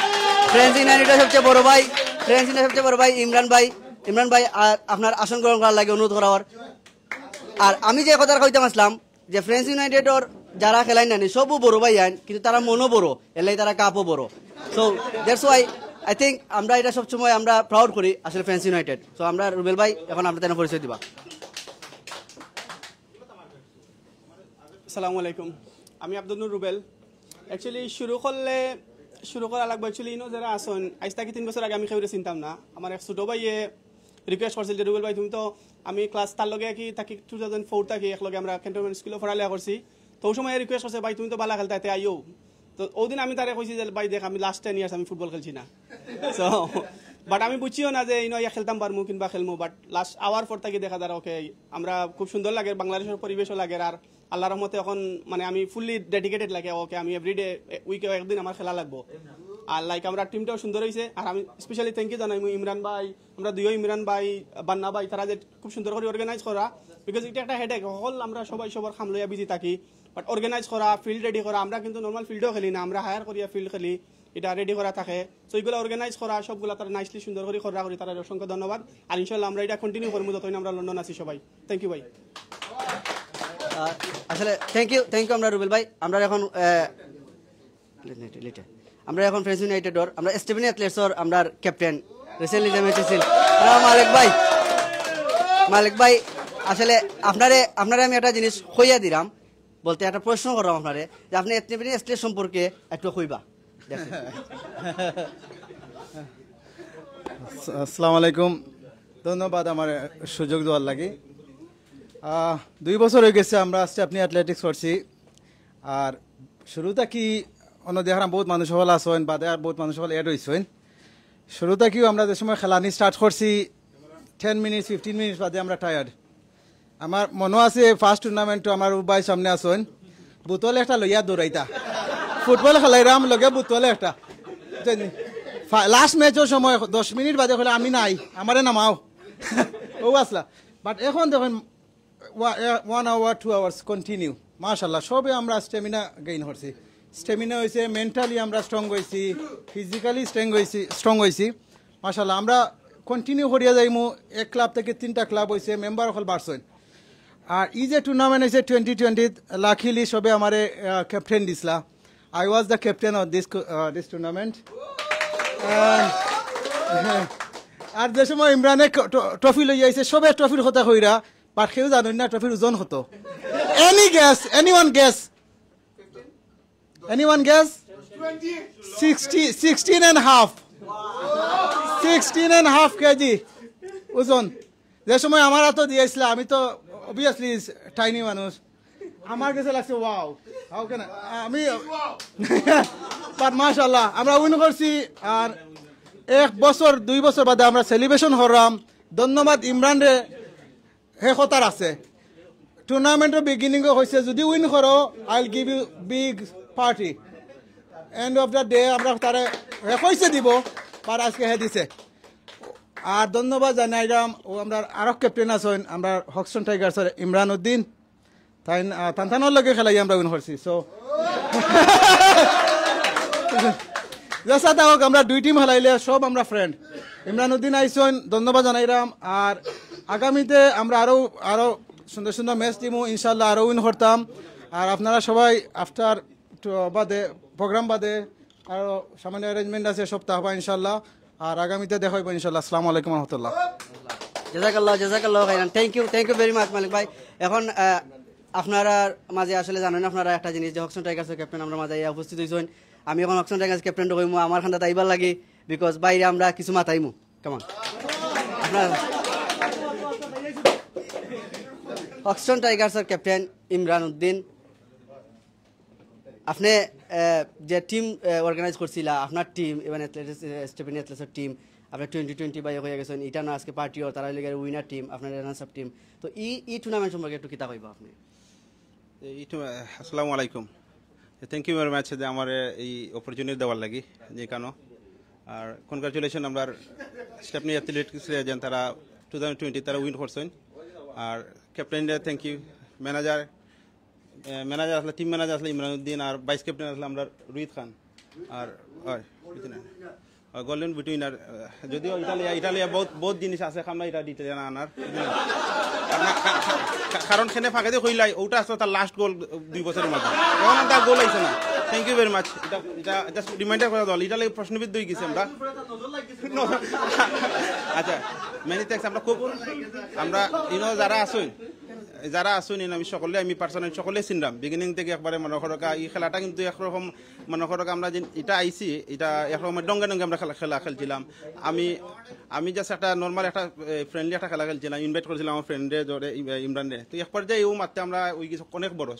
সবচেয়ে বড় ভাই ইমরান ভাই আপনার আসন গ্রহণ করার লাগে অনুরোধ করার। আর আমি যে কথা কইতাম আসলাম যে ফ্রেন্ডস ইউনাইটেডর যারা খেলাই নানি সবও বড় ভাই আইন কিন্তু তারা মনও বড় এলাই তারা কাপও বড় so that's why I think আমরা এটা সবসময় আমরা প্রাউড করি আসলে ফ্রেন্ডস ইউনাইটেড। সো আমরা রুবেল ভাই এখন আমরা তেনা পরিচয় দিবা। আসসালামু আলাইকুম, আমি আব্দুল নুর রুবেল। অ্যাকচুয়ালি শুরু করা লাগবে অ্যাকচুয়ালি ইনো যারা আসন আজ থেকে 3 বছর আগে আমি কেউ চিনতাম না। আমার এক ছোটো ভাইয়ে রিকোয়েস্ট করছিল যে রুবেল ভাই তুমি তো আমি ক্লাস তার লগে কি তাকে 2004 থাকি একলগে আমরা ক্যান্টনমেন্ট স্কুলে পড়ালেখা করছি। তো ওই সময় রিকোয়েস্ট করছে ভাই তুমি তো ভালো খেলতে এতে আইও। তো ওদিন আমি তারে কইছি যে ভাই দেখ আমি লাস্ট 10 ইয়ার্স আমি ফুটবল খেলছি না। সো বাট আমি বুঝছিও না যে ইনো ইয়া খেলতাম পারমু কিংবা খেলমু। বাট লাস্ট আওয়ার পর থেকে দেখা যায় ওকে আমরা খুব সুন্দর লাগে, বাংলাদেশের পরিবেশও লাগে আর আল্লাহর রহমতে এখন মানে আমি ফুললি ডেডিকেটেড লাগে ওকে। আমি এভরিডে উইকে একদিন আমার খেলা লাগবো। আর লাইক আমরা টিমটাও সুন্দর হয়েছে। আর আমি স্পেশালি থ্যাংক ইউ জানাই ইমরান ভাই, আমরা দুইও ইমরান ভাই বান্না ভাই তারা যে খুব সুন্দর করে অর্গানাইজ করা। বিকজ এটা একটা হেডেক, হল আমরা সবাই সবার খাম লইয়া বিজি থাকি। বাট অর্গানাইজ করা, ফিল্ড রেডি করা, আমরা কিন্তু নর্মাল ফিল্ডও খেলি না, আমরা হায়ার করিয়া ফিল্ড খেলি, এটা রেডি করা থাকে। সো এইগুলো অর্গানাইজ করা সবগুলো তারা নাইসলি সুন্দর করে করা করি, তারা অসংখ্য ধন্যবাদ। আর ইনশাল্লাহ আমরা এটা কন্টিনিউ করবো যতদিন আমরা লন্ডন আছি সবাই। থ্যাংক ইউ ভাই। আসলে থ্যাংক ইউ আমরা রুবেল ভাই। আমরা এখন ফ্রেন্ডস ইউনাইটেডর আমরা স্টেভেন অ্যাথলেটসর আমরা ক্যাপ্টেন রিসেন্টলি যে ম্যাচ ছিল মালিক ভাই আসলে আপনারে আমি একটা জিনিস কইয়া দিলাম বলতে একটা প্রশ্ন করলাম আপনারে যে আপনি স্টেভেন অ্যাথলেট সম্পর্কে একটু কইবা। আসসালামু আলাইকুম, ধন্যবাদ আমার সুযোগ দেওয়ার লাগে। 2 বছর হয়ে গেছে আমরা স্টেপনি অ্যাথলেটিক্স করছি। আর শুরুতে কি অন্য দেখার বহুত মানুষ হল আসেন বাদে আর বহুত মানুষ হল এড হয়েছেন। শুরুতে কিও আমরা যে সময় খেলানি স্টার্ট করছি 10 মিনিটস 15 মিনিটস বাদে আমরা টায়ার্ড। আমার মনে আছে ফার্স্ট টুর্নামেন্টও আমার ভাই সামনে আসেন বোতল একটা লইয়া দৌড়াইতা ফুটবল খেলাইরাম লগে বোতল একটা। লাস্ট ম্যাচের সময় 10 মিনিট বাদে হলে আমি নাই আমারে নামাও ও আসলা। বাট এখন দেখুন 1 hour 2 hours কন্টিনিউ মাশাল্লাহ সবে আমরা স্টেমিনা গেইন করছি। স্টেমিনা হয়েছে, মেন্টালি আমরা স্ট্রং হয়েছি, ফিজিক্যালি স্ট্রং হয়েছি মাশাল্লাহ। আমরা কন্টিনিউ করিয়া যাইমু। 1 ক্লাব থেকে 3টা ক্লাব হয়েছে, মেম্বার হল বাড়ছেন। আর এই যে টুর্নামেন্ট হয়েছে 2020 লাকিলি সবে আমারে ক্যাপ্টেন দিছিলা। I was the captain of this tournament. আর যে সময় ইমরানে ট্রফি লই আইছে সবে ট্রফির কথা কইরা বাট কেউ জানেন না ট্রফির ওজন কত। Anyone guess? 16.5 কেজি ওজন। যে সময় আমার হাতে দিয়েছিল আমি তো অবভিয়াসলি টাইনি মানুষ, আমার কাছে লাগছে ওয়াও হাউ কেন আমি বাট মাশাআল্লাহ আমরা উইন করছি। আর 1 বছর 2 বছর বাদে আমরা সেলিব্রেশন করলাম। ধন্যবাদ ইমরান রে, হে কথার আছে টুর্নামেন্টের বিগিনিংও হয়েছে যদি উইন করো I will give you big party. End of the day আমরা তারে কইছে দিব আর আজকে হে দিছে। আর ধন্যবাদ জানাইলাম ও আমরা আরো ক্যাপ্টেন আছেন আমরা হকস্টন টাইগার্সের ইমরান উদ্দিন তাই তানতানোর লগে খেলাই আমরা উইন করছি। সো যেসা হোক আমরা 2 টিম খেলাইলে সব আমরা ফ্রেন্ড। ইমরান উদ্দিন আইসন ধন্যবাদ জানাইলাম। আর আগামীতে আমরা আরো সুন্দর সুন্দর ম্যাচ দিমু ইনশাল্লাহ, আরো উইন করতাম। আর আপনারা সবাই আফটার বাদে প্রোগ্রাম বাদে আরো সামান্য অ্যারেঞ্জমেন্ট আছে সপ্তাহ হবা ইনশাল্লাহ। আর আগামীতে দেখা হইব ইনশাল্লাহ। আসসালামু আলাইকুম রহমতুল্লাহ। জাযাকাল্লাহ খাইরান। থ্যাংক ইউ ভেরি মাচ মালিক ভাই। এখন আপনারা মাঝে আসলে জানেন আপনারা একটা জিনিস যে হকস্টন টাইগার্সের ক্যাপ্টেন আমরা মাঝে উপস্থিত হয়েছেন। আমি এখন হকস্টন টাইগার্স ক্যাপ্টেন হইমু আমার খান্ডা তাইবার লাগে বিকজ বাইরে আমরা কিছু মাথাইমু কেমন। আপনার হক্সটন টাইগার্সের ক্যাপ্টেন ইমরান উদ্দিন, আপনি যে টিম অর্গানাইজ করছিলা আপনার টিম এবং স্টেফেনি অ্যাথলেটিক্সের টিম আপনার 2020 বাইরে হয়ে গেছেন, এটা না আজকে পার্টিও তারা লিগের উইনার টিম, আপনার রানার্স আপ টিম, তো এই টুর্নামেন্ট সম্পর্কে একটু কিতা কইবা আপনি? আসসালামু আলাইকুম, থ্যাংক ইউ ভেরি মাচ যে আমার এই অপরচুনিটি দেওয়ার লাগি যে কেন। আর কনগ্রাচুলেশন আমরা স্টেফনি অ্যাথলেটিক্স যেন তারা 2020 তারা উইন করছেন। আর ক্যাপ্টেন থ্যাংক ইউ, ম্যানেজার আসলে টিম ম্যানেজার আসলে ইমরান উদ্দিন, আর ভাইস ক্যাপ্টেন আসলে আমরা রোহিত খান। আর গোল্ডেন বুট উইনার যদিও ইটালিয়া বহুত জিনিস আছে আমরা এটা ডিটেল আনার, কারণ সেনে ফাঁকে দিয়ে কইলাই ওটা আসলে তার লাস্ট গোল 2 বছরের মাঝে, এখন তার গোল আইছে না। থ্যাংক ইউ ভেরি মাচ, এটা জাস্ট রিমাইন্ডার করে দল ইটালিয়া প্রশ্নবিদ্ধ হয়ে গেছে আমরা। আচ্ছা মেনি থ্যাংকস, আমরা খুব আমরা যারা আসুন আমি সকলে আমি পার্সোনাল সকলে চিনলাম বিগিনিং থেকে একবারে মনে করকা এই খেলাটা কিন্তু একরকম মনে করকা আমরা যে এটা আইসি এটা একরকম ডঙ্গে আমরা খেলা খেলছিলাম। আমি জাস্ট একটা নর্মাল একটা ফ্রেন্ডলি একটা খেলা খেলছিলাম, ইনভাইট করেছিলাম আমার ফ্রেন্ডে ধরে ইমরানরে, তো এক পর্যায়ে ও মাত্রে আমরা ওই অনেক বড়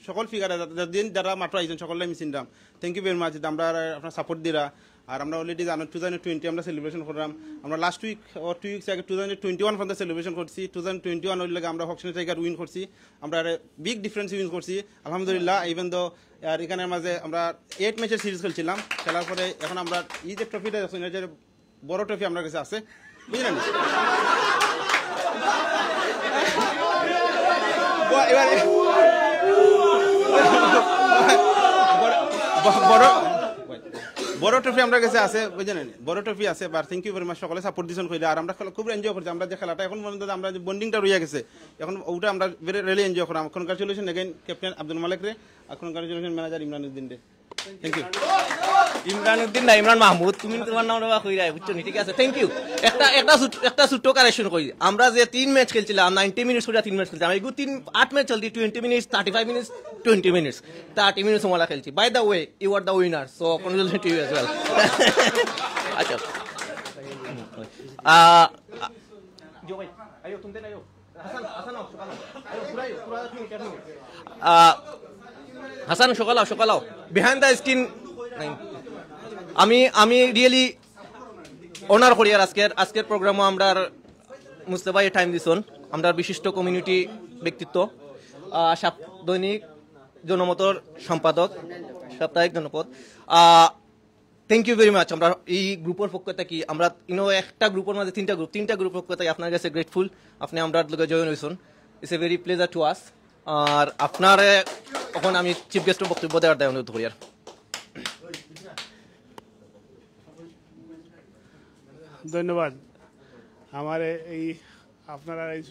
সকল ফিগার যারা মাত্র আইছেন সকলে আমি চিনলাম। থ্যাংক ইউ ভেরি মাচ, আমরা আপনার সাপোর্ট দিরা। আর আমরা অলরেডি জানো 2020 আমরা সেলিব্রেশন করলাম, আমরা লাস্ট উইক ওর 2 উইকস আগে 2021 পর্যন্ত সেলিব্রেশন করছি। 2021 ওই লাগে আমরা হকশন টাইগার উইন করছি, আমরা বিগ ডিফারেন্স উইন করছি আলহামদুলিল্লাহ। ইভেন দো আর এখানের মাঝে আমরা 8 ম্যাচের সিরিজ খেলছিলাম, খেলার পরে এখন আমরা এই যে ট্রফিটা আছে যে বড় ট্রফি আমার কাছে আছে বুঝলেন। বড় ট্রফি আমার কাছে আছে বুঝলেন, বড় ট্রফি আছে। বার থ্যাংক ইউ ভেরি মাচ, সকলে সাপোর্ট দিয়েছেন কইলে। আর আমরা খুব এনজয় করছি, আমরা যে খেলাটা এখন পর্যন্ত আমরা যে বন্ডিংটা রয়ে গেছে এখন ওটা আমরা ভেরি রিয়েলি এনজয় করলাম। Congratulation again captain Abdul Malik রে, আর কনগ্রাচুলেশন ম্যানেজার ইমরান উদ্দিন রে। Thank you. ইমরান উদ্দিন না ইমরান মাহমুদ, তুমি তোমার নাম রাখা কইরা বুঝছো নি, ঠিক আছে থ্যাংক ইউ। একটা ছোট্ট কারেকশন কই, আমরা যে 3 ম্যাচ খেলছিলাম 90 মিনিটস করে 3 ম্যাচ খেলছিলাম, এগু 8 ম্যাচ চলতি 20 মিনিটস 35 মিনিটস 20 মিনিটস 30 মিনিটস আমরা খেলছি। By the way you are the winner, so congratulation to you as well. আচ্ছা जो भाई आयो तुम देना आयो হাসান আও সকাল আও পুরাইও পুরা 3 মিনিট হাসান সকাল আও বিহাইন্ড দ্য স্ক্রিন। আমি রিয়েলি অনার করি আর আজকের প্রোগ্রামে আমরা মুস্তাফাই টাইম দিছন, আমরা বিশিষ্ট কমিউনিটি ব্যক্তিত্ব, দৈনিক জনমতর সম্পাদক, সাপ্তাহিক Janapad. Thank you very much. আমরা এই গ্রুপের পক্ষ থেকে আমরা একটা গ্রুপের মাঝে তিনটা গ্রুপ পক্ষ থেকে আপনার কাছে গ্রেটফুল, আপনি আমরা লোকে জয়েন হয়েছেন, it's a very pleasure to us. আর আপনার এখন আমি চিফ গেস্টের বক্তব্য দেওয়ার দায় অনুরোধ করি। আর ধন্যবাদ আমার এই আপনারা এই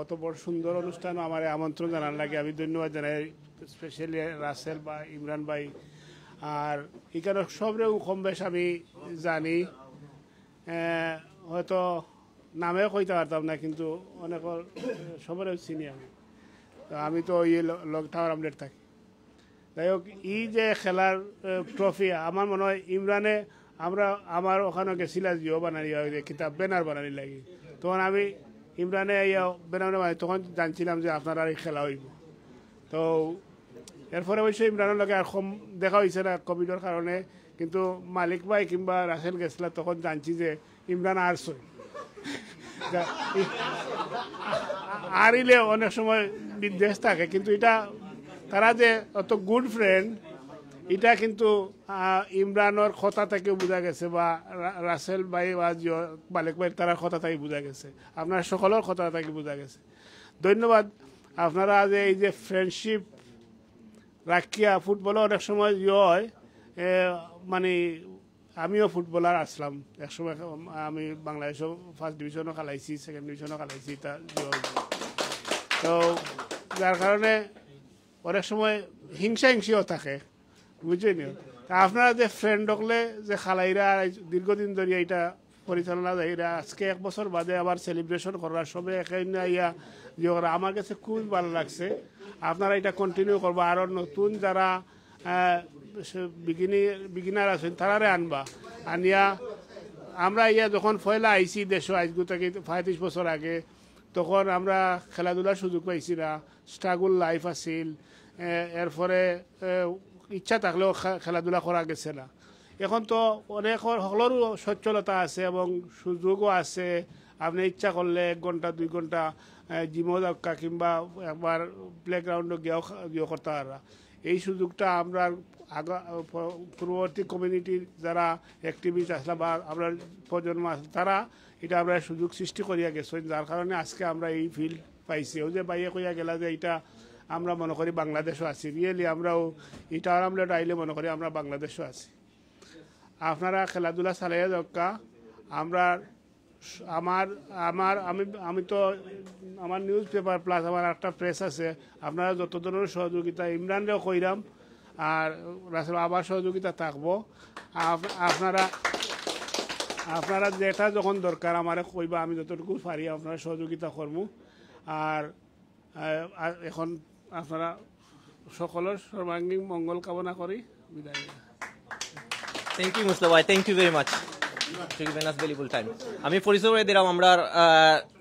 অত বড় সুন্দর অনুষ্ঠান আমার আমন্ত্রণ জানার লাগে আমি ধন্যবাদ জানাই, স্পেশালি রাসেল বা ইমরান ভাই। আর এখানে সবরেও কম বেশ আমি জানি, হয়তো নামে কইতে পারতাম না কিন্তু অনেক সবরেও চিনি আমি তো এই লগ টাওয়ার আপডেট থাকি। যাই হোক এই যে খেলার ট্রফি আমার মনে হয় ইমরানে আমার ওখানে গেছিলাম জিও বানানি কিতাব ব্যানার বানানি লাগি, তখন আমি ইমরানে ব্যানার বানাই তখন জানছিলাম যে আপনারা এই খেলা হইব। তো এরপরে অবশ্যই ইমরানের লগে আর কম দেখা হয়েছে না কোভিডের কারণে, কিন্তু মালিক ভাই কিংবা রাসেল গেছিল তখন জানছি যে ইমরান আরছে আরিলে অনেক সময় বিদ্বেষ থাকে, কিন্তু এটা তারা যে অত গুড ফ্রেন্ড এটা কিন্তু ইমরানের কথা থেকে বোঝা গেছে বা রাসেল ভাই বা মালিক ভাই তারা কথা থেকে বোঝা গেছে, আপনার সকলের কথা থেকে বোঝা গেছে। ধন্যবাদ আপনারা যে এই যে ফ্রেন্ডশিপ রাখিয়া ফুটবলে অনেক সময় হয়, মানে আমিও ফুটবলার আসলাম একসময়, আমি বাংলাদেশও ফার্স্ট ডিভিশনও খেলাইছি, সেকেন্ড ডিভিশনও খেলাইছি, তো যার কারণে অনেক সময় হিংসিও থাকে বুঝছেন। তা আপনারা যে ফ্রেন্ড হকলে যে খালাইরা দীর্ঘদিন ধরে এটা পরিচালনা যাইরা আজকে 1 বছর বাদে আবার সেলিব্রেশন করার সবে এখানে ইয়া যে ওরা আমার কাছে খুব ভালো লাগছে। আপনারা এটা কন্টিনিউ করবো, আরও নতুন যারা বিগিনার আছেন তারারে আনবা, আনিয়া আমরা যখন পয়লা আইসি দেশ আজগু থেকে 35 বছর আগে তখন আমরা খেলাধুলার সুযোগ পাইছি না, স্ট্রাগল লাইফ আছিল, এরপরে ইচ্ছা থাকলেও খেলাধুলা করা গেছে না। এখন তো অনেক সকলেরও সচ্ছলতা আছে এবং সুযোগও আছে, আপনি ইচ্ছা করলে 1 ঘন্টা 2 ঘন্টা জিমও দরকার কিংবা একবার প্লেগ্রাউন্ডে গিয়েও করতে পারা। এই সুযোগটা আমরা পূর্ববর্তী কমিউনিটির যারা অ্যাক্টিভিস্ট আসলে বা আমরা প্রজন্ম আছে তারা এটা আমরা সুযোগ সৃষ্টি করিয়া গেছেন, যার কারণে আজকে আমরা এই ফিল্ড পাইছি। ওই যে বাইরে কইয়া গেলা যে এটা আমরা মনে করি বাংলাদেশও আছি, রিয়েলি আমরাও এটা আমরা আইলে মনে করি আমরা বাংলাদেশও আছি। আপনারা খেলাধুলা চালাইয়া দরকার। আমরা আমি তো আমার নিউজ পেপার প্লাস আমার একটা প্রেস আছে, আপনারা যত ধরনের সহযোগিতা ইমরানরেও কইরাম আর রাসেল আবার সহযোগিতা থাকবো। আপনারা যেটা যখন দরকার আমারে কইবা, আমি যতটুকু পারি আপনারা সহযোগিতা করবো। আর এখন আপনারা সকলের সর্বাঙ্গীন মঙ্গল কামনা করি, বিদায়। থ্যাংক ইউ মুস্তাফা ভাই, thank you very much for giving us valuable time. আমি পরিচয় করে দিলাম আমরা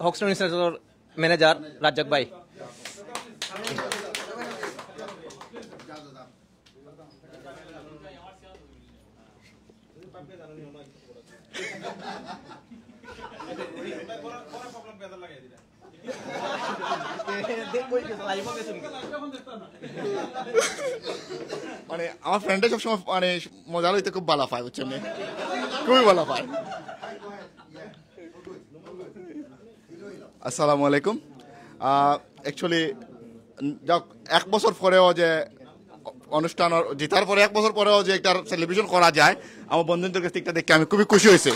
হকস্টোন ইনস্টিটিউটের ম্যানেজার রাজ্জাক ভাই। মানে আমার ফ্রেন্ডে সবসময় মানে মজা লইতে খুব ভালো পায়, বুঝছেন, খুবই ভালো পায়। আসসালামু আলাইকুম। অ্যাকচুয়ালি যাক 1 বছর পরেও যে অনুষ্ঠান জেতার পরে 1 বছর পরেও যে একটা সেলিব্রেশন করা যায়, আমার বন্ধুদের কাছ থেকে দেখে আমি খুবই খুশি হয়েছে।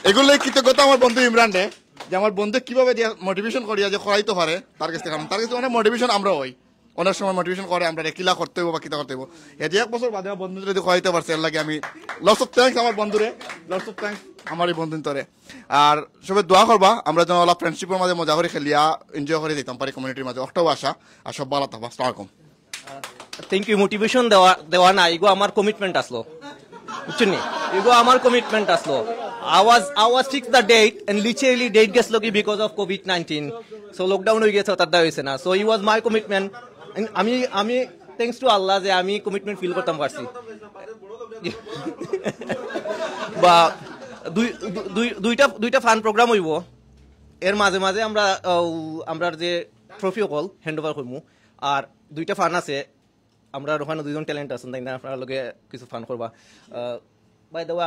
এগুলোই কৃতজ্ঞতা আমার বন্ধু ইমরান রে, যে আমার বন্ধু কিভাবে যে মোটিভেশন করিয়া যে করাইতে পারে তার কাছ থেকে অনেক মোটিভেশন আমরা হই, অনেক সময় মোটিভেশন করে আমরা কিলা করতে হইব বা কিতা করতে হইব। এই যে 1 বছর বাদে আমার বন্ধুদের যদি করাইতে পারছে, এর লাগে আমি লটস অফ থ্যাঙ্কস আমার বন্ধুরে, লটস অফ থ্যাঙ্কস আমার এই বন্ধুন্তরে। আর সবাই দোয়া করবা আমরা যেন ওলা ফ্রেন্ডশিপের মাঝে মজা করে খেলিয়া এনজয় করে দিতাম পারি কমিউনিটির মাঝে। অক্টাও আশা আর সব ভালো থাকবা। আসসালামু আলাইকুম। Thank you. মোটিভেশন দেওয়া না, এগো আমার কমিটমেন্ট আসলো, বুঝছেন, এগো আমার কমিটমেন্ট আসলো। I was fixed the date and literally date gets lucky because of COVID-19. So lockdown হয়ে গেছে, তার দাও হয়েছে না। So it was my commitment. And আমি thanks to Allah যে আমি কমিটমেন্ট ফিল করতাম পারছি। বা দুইটা ফান প্রোগ্রাম হইব, এর মাঝে মাঝে আমরা যে ট্রফি কল হ্যান্ড ওভার করবো। আর 2টা ফান আছে, আমরা ওখানে 2জন ট্যালেন্ট আছেন, তাই না, আপনার লগে কিছু ফান করবা। বাই দ্য ওয়ে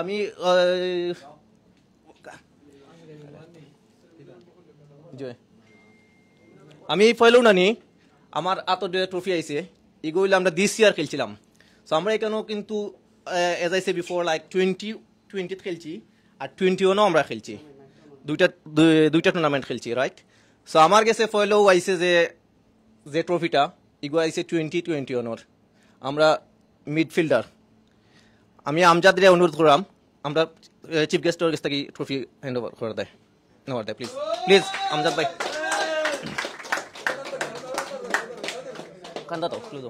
আমি পয়লেও নানি আমার আতো ট্রফি আইছে, এগুলো আমরা দিস ইয়ার খেলছিলাম। সো আমরা এখানেও কিন্তু age I say before like 20 খেলছি আর 21ও আমরা খেলছি, দুইটা টুর্নামেন্ট খেলছি, রাইট। সো আমার কাছে পয়লেও আইছে যে ট্রফিটা এগুলো আইছে 2021 আমরা মিডফিল্ডার। আমি আমজাদরে অনুরোধ করলাম আমরা চিফ গেস্টের কাছ থেকে ট্রফি হ্যান্ড ওভার করে দেয়, নেওয়ার দেয়, প্লিজ প্লিজ আমজাদ ভাই। কান্দা তো ক্লোজ।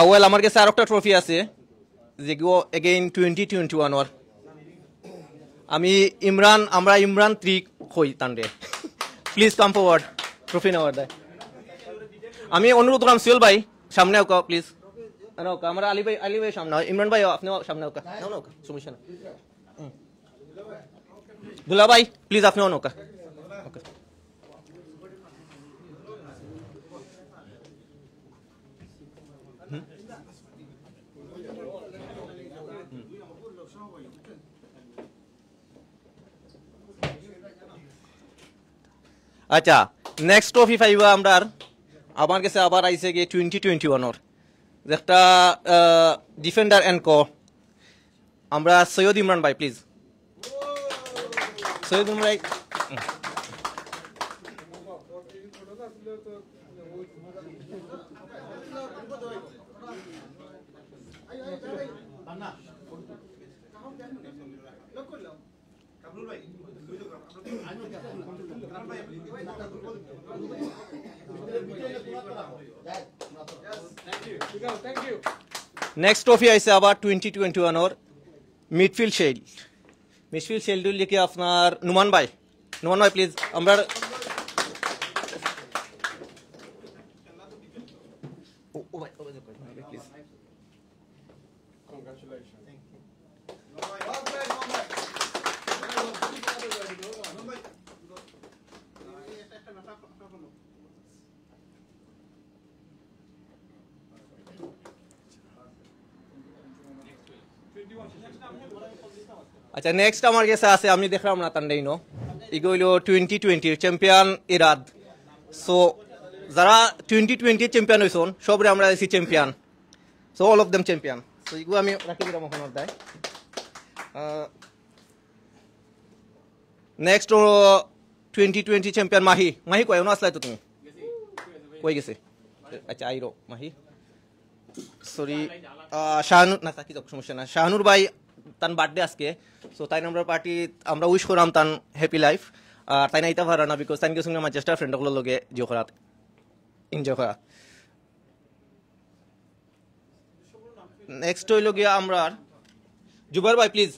ওয়েল আমার কাছে আর একটা ট্রফি আছে যেগুলো এগেইন 2021 আমি আমরা ইমরান 3 হই তান্ডে। প্লিজ কাম ফরওয়ার্ড, ট্রফি নেওয়ার দেয়। আমি অনুরোধ করলাম সিওল ভাই সামনে হোক প্লিজ। আমরা আলী ভাই সামনে, ইমরান ভাই আপনিও সামনে হোক, সমস্যা না। দুলা ভাই প্লিজ আপনিও নৌকা। আচ্ছা, নেক্সট ট্রফি পাইবা আমরা আমার কাছে আবার আইসে গিয়ে 2021 একটা ডিফেন্ডার এন্ড কো আমরা সৈয়দ ইমরান ভাই, প্লিজ সৈয়দ ইমরান ভাই। নেক্সট ট্রফি আইছে আবার 2021 ওর মিডফিল্ড শেল্ড। মিডফিল্ড শেল্ড লিখে আপনার নুমান ভাই প্লিজ আমরা আচ্ছা নেক্সট আমার কাছে আছে আমি দেখলাম না তান্ডাই নো এগুলো 2020 চ্যাম্পিয়ন ইরাদ। সো যারা 2020 চ্যাম্পিয়ন হইছন সবরে আমরা আছি champion, so all of them champion. So এগুলো আমি রাখি দিলাম ওখানে দেয়। নেক্সট 2020 চ্যাম্পিয়ন মাহি কই না আসলাই তো তুমি কই গেছে? আচ্ছা আইরো মাহি সরি শাহানুর না কি সমস্যা না শাহানুর ভাই তান বার্থডে আজকে। সো তাই আমরা পার্টি আমরা উইশ করাম তান হ্যাপি লাইফ। আর তাই না ইতা ভালো না বিকজ তাই সঙ্গে ম্যানচেস্টার ফ্রেন্ডগুলোর লগে জিও করা এনজয় করা। নেক্সট হইল গিয়া আমরা জুবার ভাই প্লিজ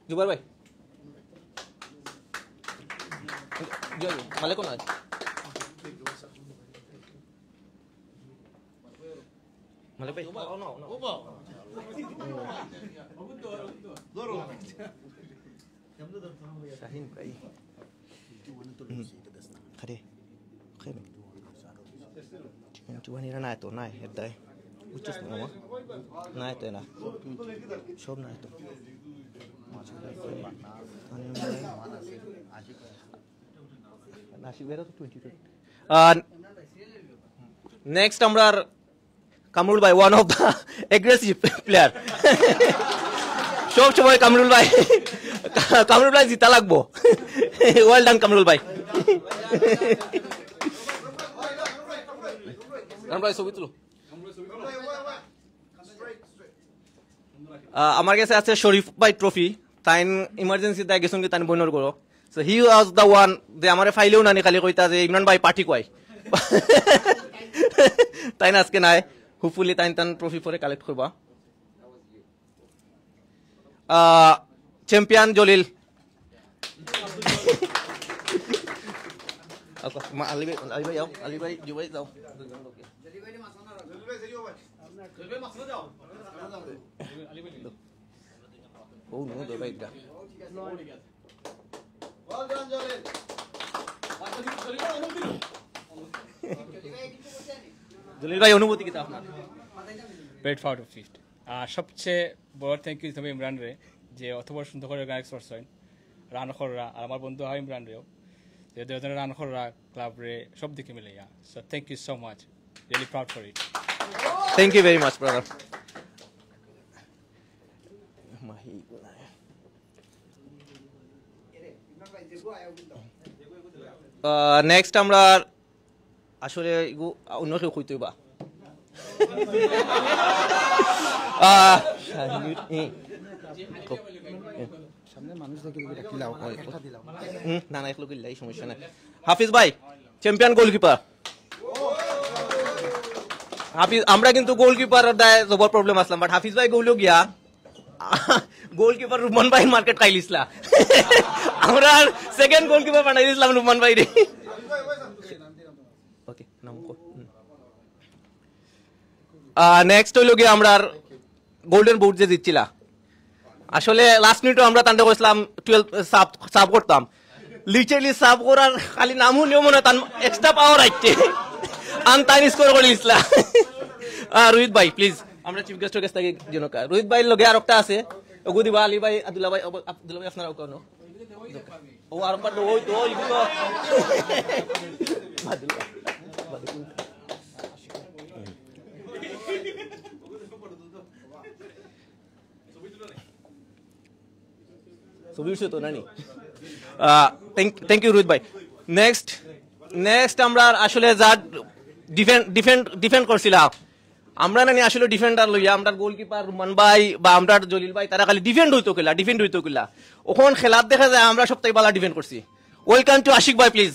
জুবার ভাই মালিক না মালিক ভাই শাহিন ভাই আরে খেবে 21 এর না তো না হেদায় উচ্চস না না তো না সব না তো নেক্সট আমরা কামরুল ভাই one of the aggressive player. সব সময় কামরুল ভাই জিতা লাগবো। ওয়েল ডান কামরুল ভাই। ছবি তুলো। আমার কাছে আছে শরীফ ভাই ট্রফি, তাই ইমার্জেন্সি তাই গেছুন কি তাই বইনর করো। So he was the one যে আমার ফাইলেও নানি খালি কইতা যে ইমরান ভাই পার্টি কয় তাই না আজকে নাই। হোপফুলি তাই তান ট্রফি পরে কালেক্ট করবা। চ্যাম্পিয়ন জলিল আলী ভাই জুবাই যাও। জলিল ভাই অনুভূতি কি আপনার? Very proud of it. আর সবচেয়ে বড় থ্যাংক ইউ তুমি ইমরান রে যে অত বড় সুন্দর করে গান এক্সপোর্টস হয় রানখররা আর আমার বন্ধু হয় ইমরান রেও যে দুজনের রানখররা ক্লাব রে সব দিকে মিলে yeah. So thank you so much, really proud for it. Thank you very much brother. Next আমরা আসলে অন্য কেউ কইতে বা না না একলো কিল্লাই সমস্যা নাই। হাফিজ ভাই চ্যাম্পিয়ন গোলকিপার। হাফিজ আমরা কিন্তু গোলকিপার দায় জবর প্রবলেম আসলাম, বাট হাফিজ ভাই গোলও গিয়া গোলকিপার রুমান ভাই মার্কেট খাইলিসলা আমরা সেকেন্ড গোলকিপার বানাই দিলাম রুমান ভাই রে। ওকে নাম কো। নেক্সট হইল গিয়ে আমরা গোল্ডেন বুট যে জিতছিলা, আসলে লাস্ট মিনিটে আমরা তান্ডে করেছিলাম 12 সাব করতাম, লিটারলি সাব করার খালি নামও নিয়ম মনে তান এক্সট্রা পাওয়ার আইছে আন তাই স্কোর করে দিছিলা। রোহিত ভাই প্লিজ আমরা চিফ গেস্টের কাছ থেকে জনকা রোহিত ভাই লগে আর একটা আছে ওগু দিবা আলী ভাই আব্দুল্লাহ ভাই আপনারা কোন ও আর পর ওই তো ইগুলো ছবি তো নানি। থ্যাংক ইউ রোহিত ভাই। নেক্সট আমরা আসলে যা ডিফেন্ড করছিলাম আমরা নানি আসলে ডিফেন্ডার লইয়া আমরা গোলকিপার রুমান ভাই বা আমরা জলিল ভাই তারা খালি ডিফেন্ড হইতো কিলা ওখন খেলার দেখা যায় আমরা সবথেকে ভালো ডিফেন্ড করছি। ওয়েলকাম টু আশিক ভাই প্লিজ।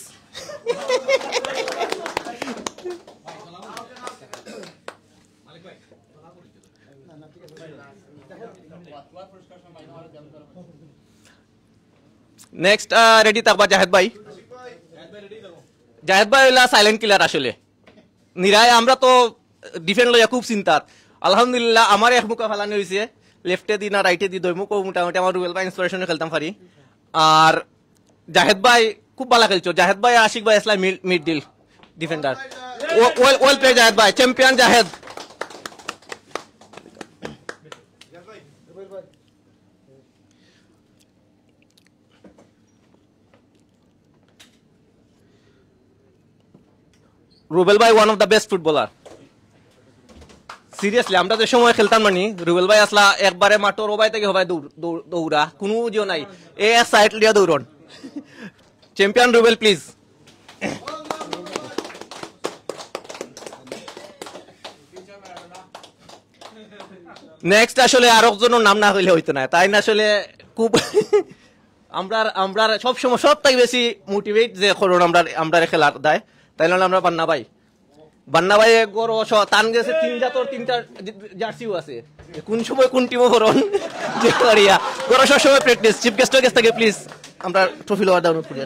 নেক্সট রেডি থাকবা জাহেদ ভাই। জাহেদ ভাই হইলা সাইলেন্ট কিলার আসলে নিরায় আমরা তো ডিফেন্ড লইয়া খুব চিন্তার। আলহামদুলিল্লাহ আমার এক মুখা ফেলানো হয়েছে, লেফটে দি না রাইটে দি দুই মুখও মোটামুটি আমার রুবেল ভাই ইন্সপিরেশনে খেলতাম পারি। আর জাহেদ ভাই খুব ভালো খেলছো। জাহেদ ভাই আশিক ভাই আসলে middle defender. Well play Zahed ভাই, চ্যাম্পিয়ন জাহেদ। রুবেল ভাই one of the best footballer. Seriously আমরা যে সময় খেলতাম মানে রুবেল ভাই আসলা একবারে মাঠর ওবাই থেকে হবাই দৌড়া কোনো জিও নাই, এ সাইড লিয়া দৌড়ন। Champion Rubel please. নেক্সট আসলে আর একজনের নাম না হইলে হইতো না, তাই না আসলে খুব আমরা সবসময় সবটাই বেশি মোটিভেট যে করুন আমরা খেলার দেয়, তাই না আমরা বান্না ভাই গরো টান গেছে 3 জাতর 3টা জার্সিও আছে, কোন সময় কোন টিমও করুন যে করিয়া গরো সবসময় প্র্যাকটিস। চিফ গেস্ট থেকে প্লিজ আমরা ট্রফি লওয়ার দাও করি।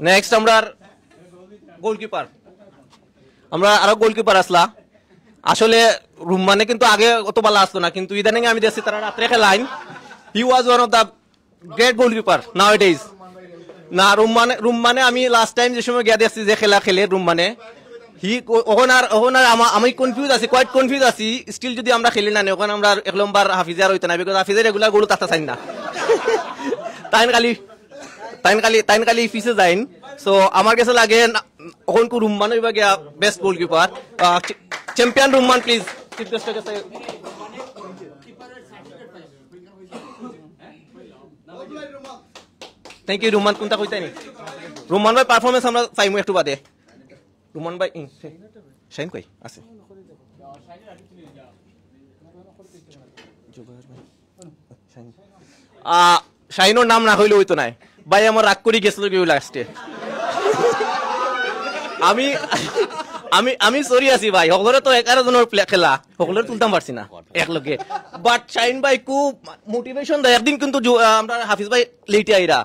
নেক্সট আমরা গোলকিপার। আমরা আরো গোলকিপার আসলা আসলে রুম মানে কিন্তু আগে অত ভালো আসতো না, কিন্তু ইদানিং আমি দেখছি তারা রাত্রে খেলাইন। He was one of the great goalkeeper nowadays. না রুম মানে আমি লাস্ট টাইম যে সময় গিয়ে দেখছি যে খেলা খেলে রুম মানে আমি কনফিউজ আছি, কোয়াইট কনফিউজ আছি স্টিল যদি আমরা খেলি না ওখানে আমরা 1 নম্বর হাফিজার হইতো না, বিকজ হাফিজের রেগুলার গোল তাতা চাই না। তাইন খালি ফিসে যাইন। সো আমার কাছে লাগে ওখান রুম্মান হইবা গিয়া best goalkeeper. Champion Rumman please. Chief গেস্টের কাছে থ্যাংক ইউ। রুমান কোনটা কইতাই নি? রুমান ভাই পারফরমেন্স আমরা চাইমু একটু বাদে। রুমান ভাই শাইন কই আছে? শাইনোর নাম না হইলে হইতো নাই ভাই, আমার রাগ করি গেছিল কেউ লাস্টে। আমি সরি আছি ভাই, সকলে তো 11 জনের খেলা সকলে তুলতাম পারছি না একলগে, বাট শাইন ভাই খুব মোটিভেশন দেয়। একদিন কিন্তু আমরা হাফিজ ভাই লেটে আইরা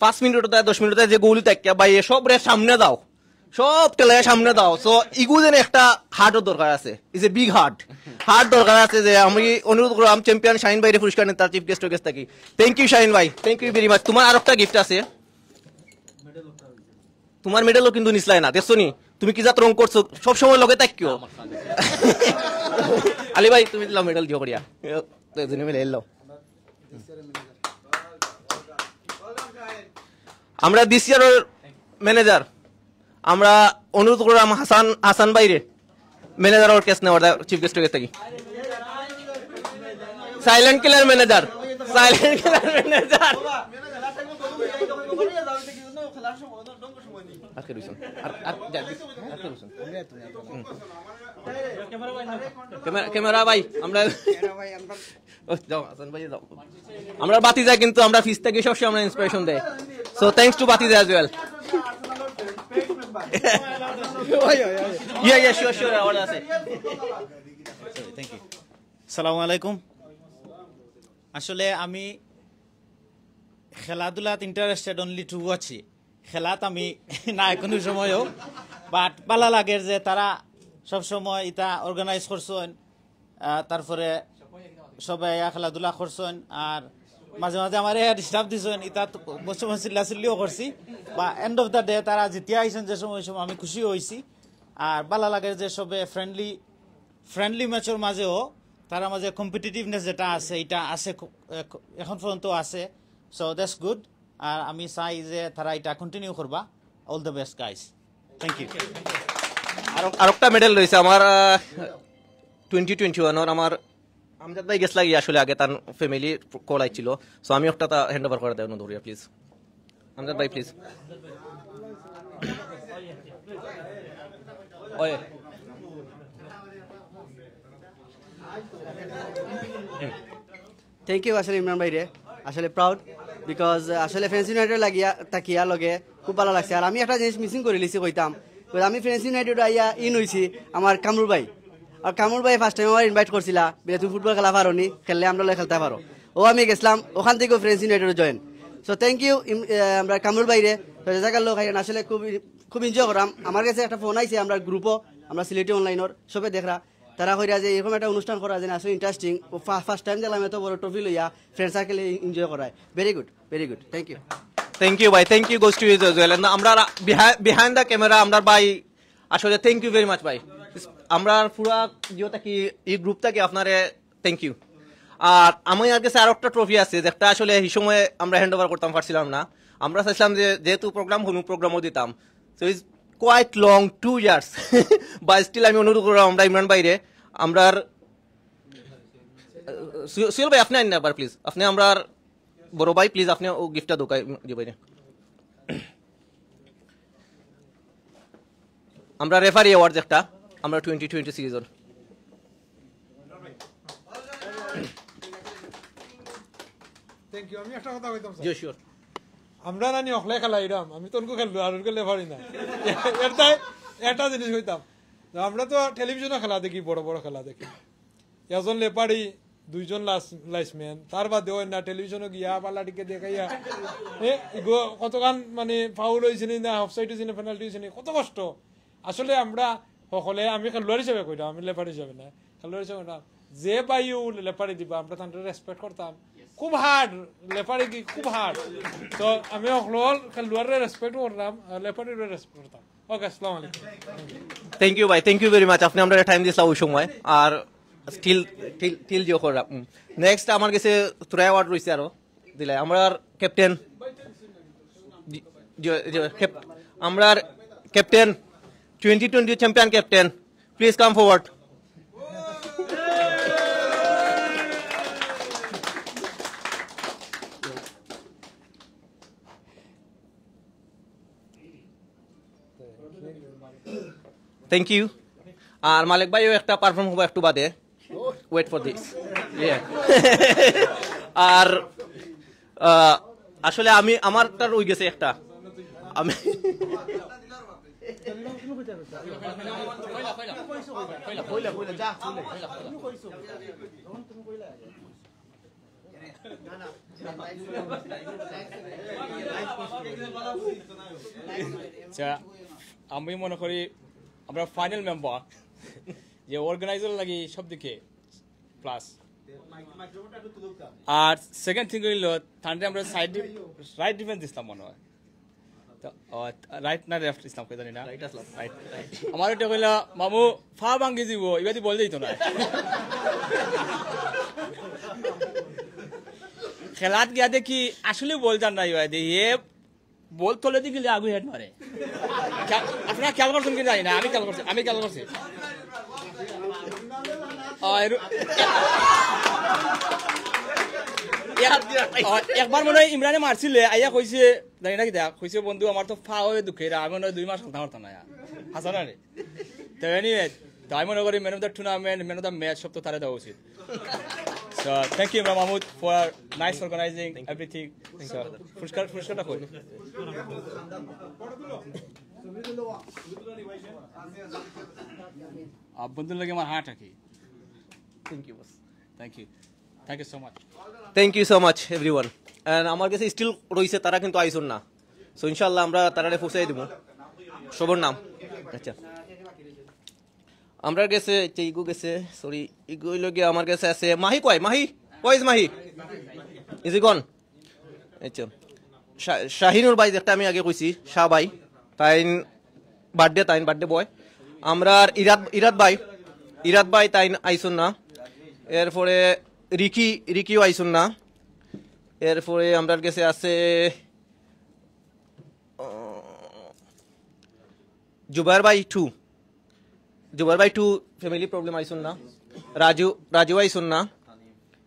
5 মিনিট 10 মিনিট যে গোল তাকিয়া ভাই সব রে সামনে দাও, সব টেলায় সামনে দাও। সো ইগুজেন একটা হার্টও দরকার আছে, ইজ এ বিগ হার্ট দরকার আছে। যে আমি অনুরোধ করলাম চ্যাম্পিয়ন শাইন ভাইরে পুরস্কার নেন তার চিফ গেস্ট থাকি। থ্যাংক ইউ শাইন ভাই, থ্যাংক ইউ ভেরি মাচ। তোমার আর একটা গিফট আছে, তোমার মেডেলও কিন্তু নিসলাই না, দেখছো নি তুমি কি জাত রং করছো, সবসময় লগে তাকিও। আলী ভাই তুমি দিলাম মেডেল দিও করিয়া মিলে এলো। আমরা দিস ইয়ারের ম্যানেজার আমরা অনুরোধ করলাম হাসান ভাইরে ম্যানেজার ওর কেস নেওয়ার চিফ গেস্ট থাকি। Silent killer manager, silent killer manager. Camera ভাই আমরা আমরা বাতি যাই, কিন্তু আমরা ফিস থেকে সবসময় আমরা ইন্সপিরেশন দেয়। সো থ্যাংকস টু বাতি as well. Yeah, sure. All আছে। Thank you. আসসালামু আলাইকুম। আসলে আমি খেলাধুলাত ইন্টারেস্টেড অনলি টু ওয়াচি, খেলাত আমি না কোনো সময়ও, বাট ভালো লাগে যে তারা সবসময় এটা অর্গানাইজ করছেন, তারপরে সবাই খেলাধুলা করছেন, আর মাঝে মাঝে আমার ডিস্টার্ব দিয়েছেন, এটা সময় চিল্লাচিল্লিও করছি, বা এন্ড অফ দ্য ডে তারা যেতিয়া আইসেন যে সময় আমি খুশি হয়েছি। আর ভালো লাগে যে সবে ফ্রেন্ডলি ম্যাচের মাঝেও তারা মাঝে কম্পিটিটিভনেস যেটা আছে এটা আছে, এখন পর্যন্ত আছে। So that's good. আর আমি চাই যে তারা এটা কন্টিনিউ করবা। All the best guys, thank you. আর একটা মেডেল রয়েছে আমার 2021 আমার আমজাদ ভাই গেছ লাগি আসলে আগে তার ফ্যামিলি কল আইছিল। সো আমি একটা হ্যান্ড ওভার করে দেব ধরিয়া প্লিজ। আমজাদ ভাই প্লিজ। ওয়ে থ্যাংক ইউ আসলে ইমরান ভাই রে, আসলে প্রাউড বিকজ আসলে ফ্রেন্ডস ইউনাইটেড লাগিয়া তাকিয়া লগে খুব ভালো লাগছে। আর আমি একটা জিনিস মিসিং করে লিছি কইতাম, আমি ফ্রেন্ডস ইউনাইটেড আইয়া হইছি আমার কামরুল ভাই। আর কামরুল ভাই ফার্স্ট টাইম আমার ইনভাইট করছিলা, বলে তুমি ফুটবল খেলা পারো নি, খেললে আমরা খেলতে পারো। ও আমি গেছিলাম, ওখান থেকেও friends united join. So thank you আমরা কামরুল ভাই রে, জায়গার লোক আইন আসলে খুব এনজয় করাম। আমার কাছে একটা ফোন আইছে আমরা গ্রুপও, আমরা সিলেটি অনলাইনের সবে দেখরা, তারা কইরা যে এরকম একটা অনুষ্ঠান করা যায় আসলে ইন্টারেস্টিং। ফার্স্ট টাইম দেখলাম এত বড় ট্রফি লইয়া ফ্রেন্ড সার্কেলে এনজয় করায়। Very good, very good, thank you. Thank you ভাই, thank you goes to you as well. আমরা বিহাইন্ড দ্য ক্যামেরা আমরা ভাই আসলে থ্যাংক ইউ ভেরি মাচ ভাই। আমরা পুরা যেটা কি এই গ্রুপটাকে আপনারে থ্যাংক ইউ। আর আমার কাছে আর একটা ট্রফি আছে যেটা আসলে এই সময় আমরা হ্যান্ড ওভার করতাম পারছিলাম না। আমরা চাইছিলাম যে যেহেতু প্রোগ্রাম হলো প্রোগ্রামও দিতাম, so is quite long 2 years বা স্টিল আমি অনুরোধ করলাম আমরা ইমরান ভাইরে, আমরা সুহেল ভাই আপনি আইন না প্লিজ, আপনি আমরা বড় ভাই প্লিজ আপনি ও গিফটটা দোকাই দিবেন। আমরা রেফারি অ্যাওয়ার্ড একটা আমরা 2020 সিরিজের। Thank you. আমি একটা কথা কইতাম জি শিওর। আমরা নানি অখলে খেলা ইরাম, আমি তনকো খেলবো আর খেললে পারি না। একটা জিনিস কইতাম, আমরা তো টেলিভিশনে খেলা দেখি, বড় বড় খেলা দেখি, একজন লেপারি 2জন লাইসম্যান, তার বাদে হয় না টেলিভিশনে গিয়া পাল্লাটিকে দেখাইয়া কতক্ষণ মানে ফাউল হয়েছে না, অফসাইড হয়েছে না, পেনাল্টি হয়েছে না, কত কষ্ট। আসলে আমরা সকলে, আমি খেলোয়াড় হিসেবে কইতাম, আমি লেপারি হিসেবে না, খেলোয়াড় হিসেবে না, যে পাইও লেপারি দিবা আমরা তাদের রেসপেক্ট করতাম। খুব হার্ড লেপারি কি, খুব হার্ড। তো আমি সকল খেলোয়াড়ের রেসপেক্ট করতাম, লেপারির রেসপেক্ট করতাম। ওকে, আসসালামু আলাইকুম। থ্যাংক ইউ ভাই, থ্যাংক ইউ ভেরি মাচ। আপনি আমরা টাইম দিয়েছিলাম ওই সময়, আর স্টিল জিও করা। নেক্সট আমার কাছে 3 অ্যাওয়ার্ড রয়েছে আরো দিলে। আমরা ক্যাপ্টেন, আমরা captain 2020 champion captain, please come forward. Thank you. আর মালিক ভাইও একটা পারফর্ম হবো একটু বাদে, ওয়েট ফর দিস। আর আসলে আমি আমারটা রয়ে গেছে একটা, আমি আচ্ছা, আমি মনে করি আমরা ফাইনাল মেম্বার যে অর্গানাইজার লাগি সব দিকে প্লাস। আর সেকেন্ড থিং হইল তাহলে আমরা রাইট ডিফেন্স দিতাম মনে হয়, রাইট না লেফট ইসলাম কই জানি না, রাইট। আমার এটা কইলা মামু ফা ভাঙ্গি দিব, এবারে বল দিত না। খেলাত গিয়া দেখি আসলে বল জান নাই, এ বল তোলে দিয়ে গেলে আগু হেড মারে। আপনারা খেয়াল করছেন কি জানি না, আমি খেয়াল করছি। একবার মনে হয় ইমরানে মারছিলে, আইয়া কইছে জানি না কি দেখ কইছে বন্ধু আমার তো ফা হয়ে দুঃখের, আমি মনে হয় 2 মাস খেলতে পারতাম না। হাসা না রে, তো আমি মনে করি man of the tournament, man of the match সব তো তারা দেওয়া উচিত। So thank you, Imran Mahmood, for nice organizing everything. So পুরস্কারটা কই বন্ধুর লাগে আমার হার্ট রাখি। Thank you boss, thank you so much. Thank you so much everyone. And আমার কাছে স্টিল রইছে, তারা কিন্তু আইসুন না। সো ইনশাআল্লাহ আমরা তারারে পৌঁছাই দিব। সবার নাম আচ্ছা আমরা গেছে, ইগো গেছে, সরি ইগো লগে আমার কাছে আছে মাহি। মাহি ইজ মাহি? ইজ ই গন? আচ্ছা, শাহিনুর ভাই যেটা আমি আগে কইছি, শাহ ভাই, তাইন বার্থডে বয়। আমরা ইরাদ ভাই তাইন আইসুন না। এরপরে রিকিও আইসুন না। এরপরে আমরা কাছে আছে জুবাইর ভাই টু ফ্যামিলি প্রবলেম আইসুন না। রাজু আইসুন না।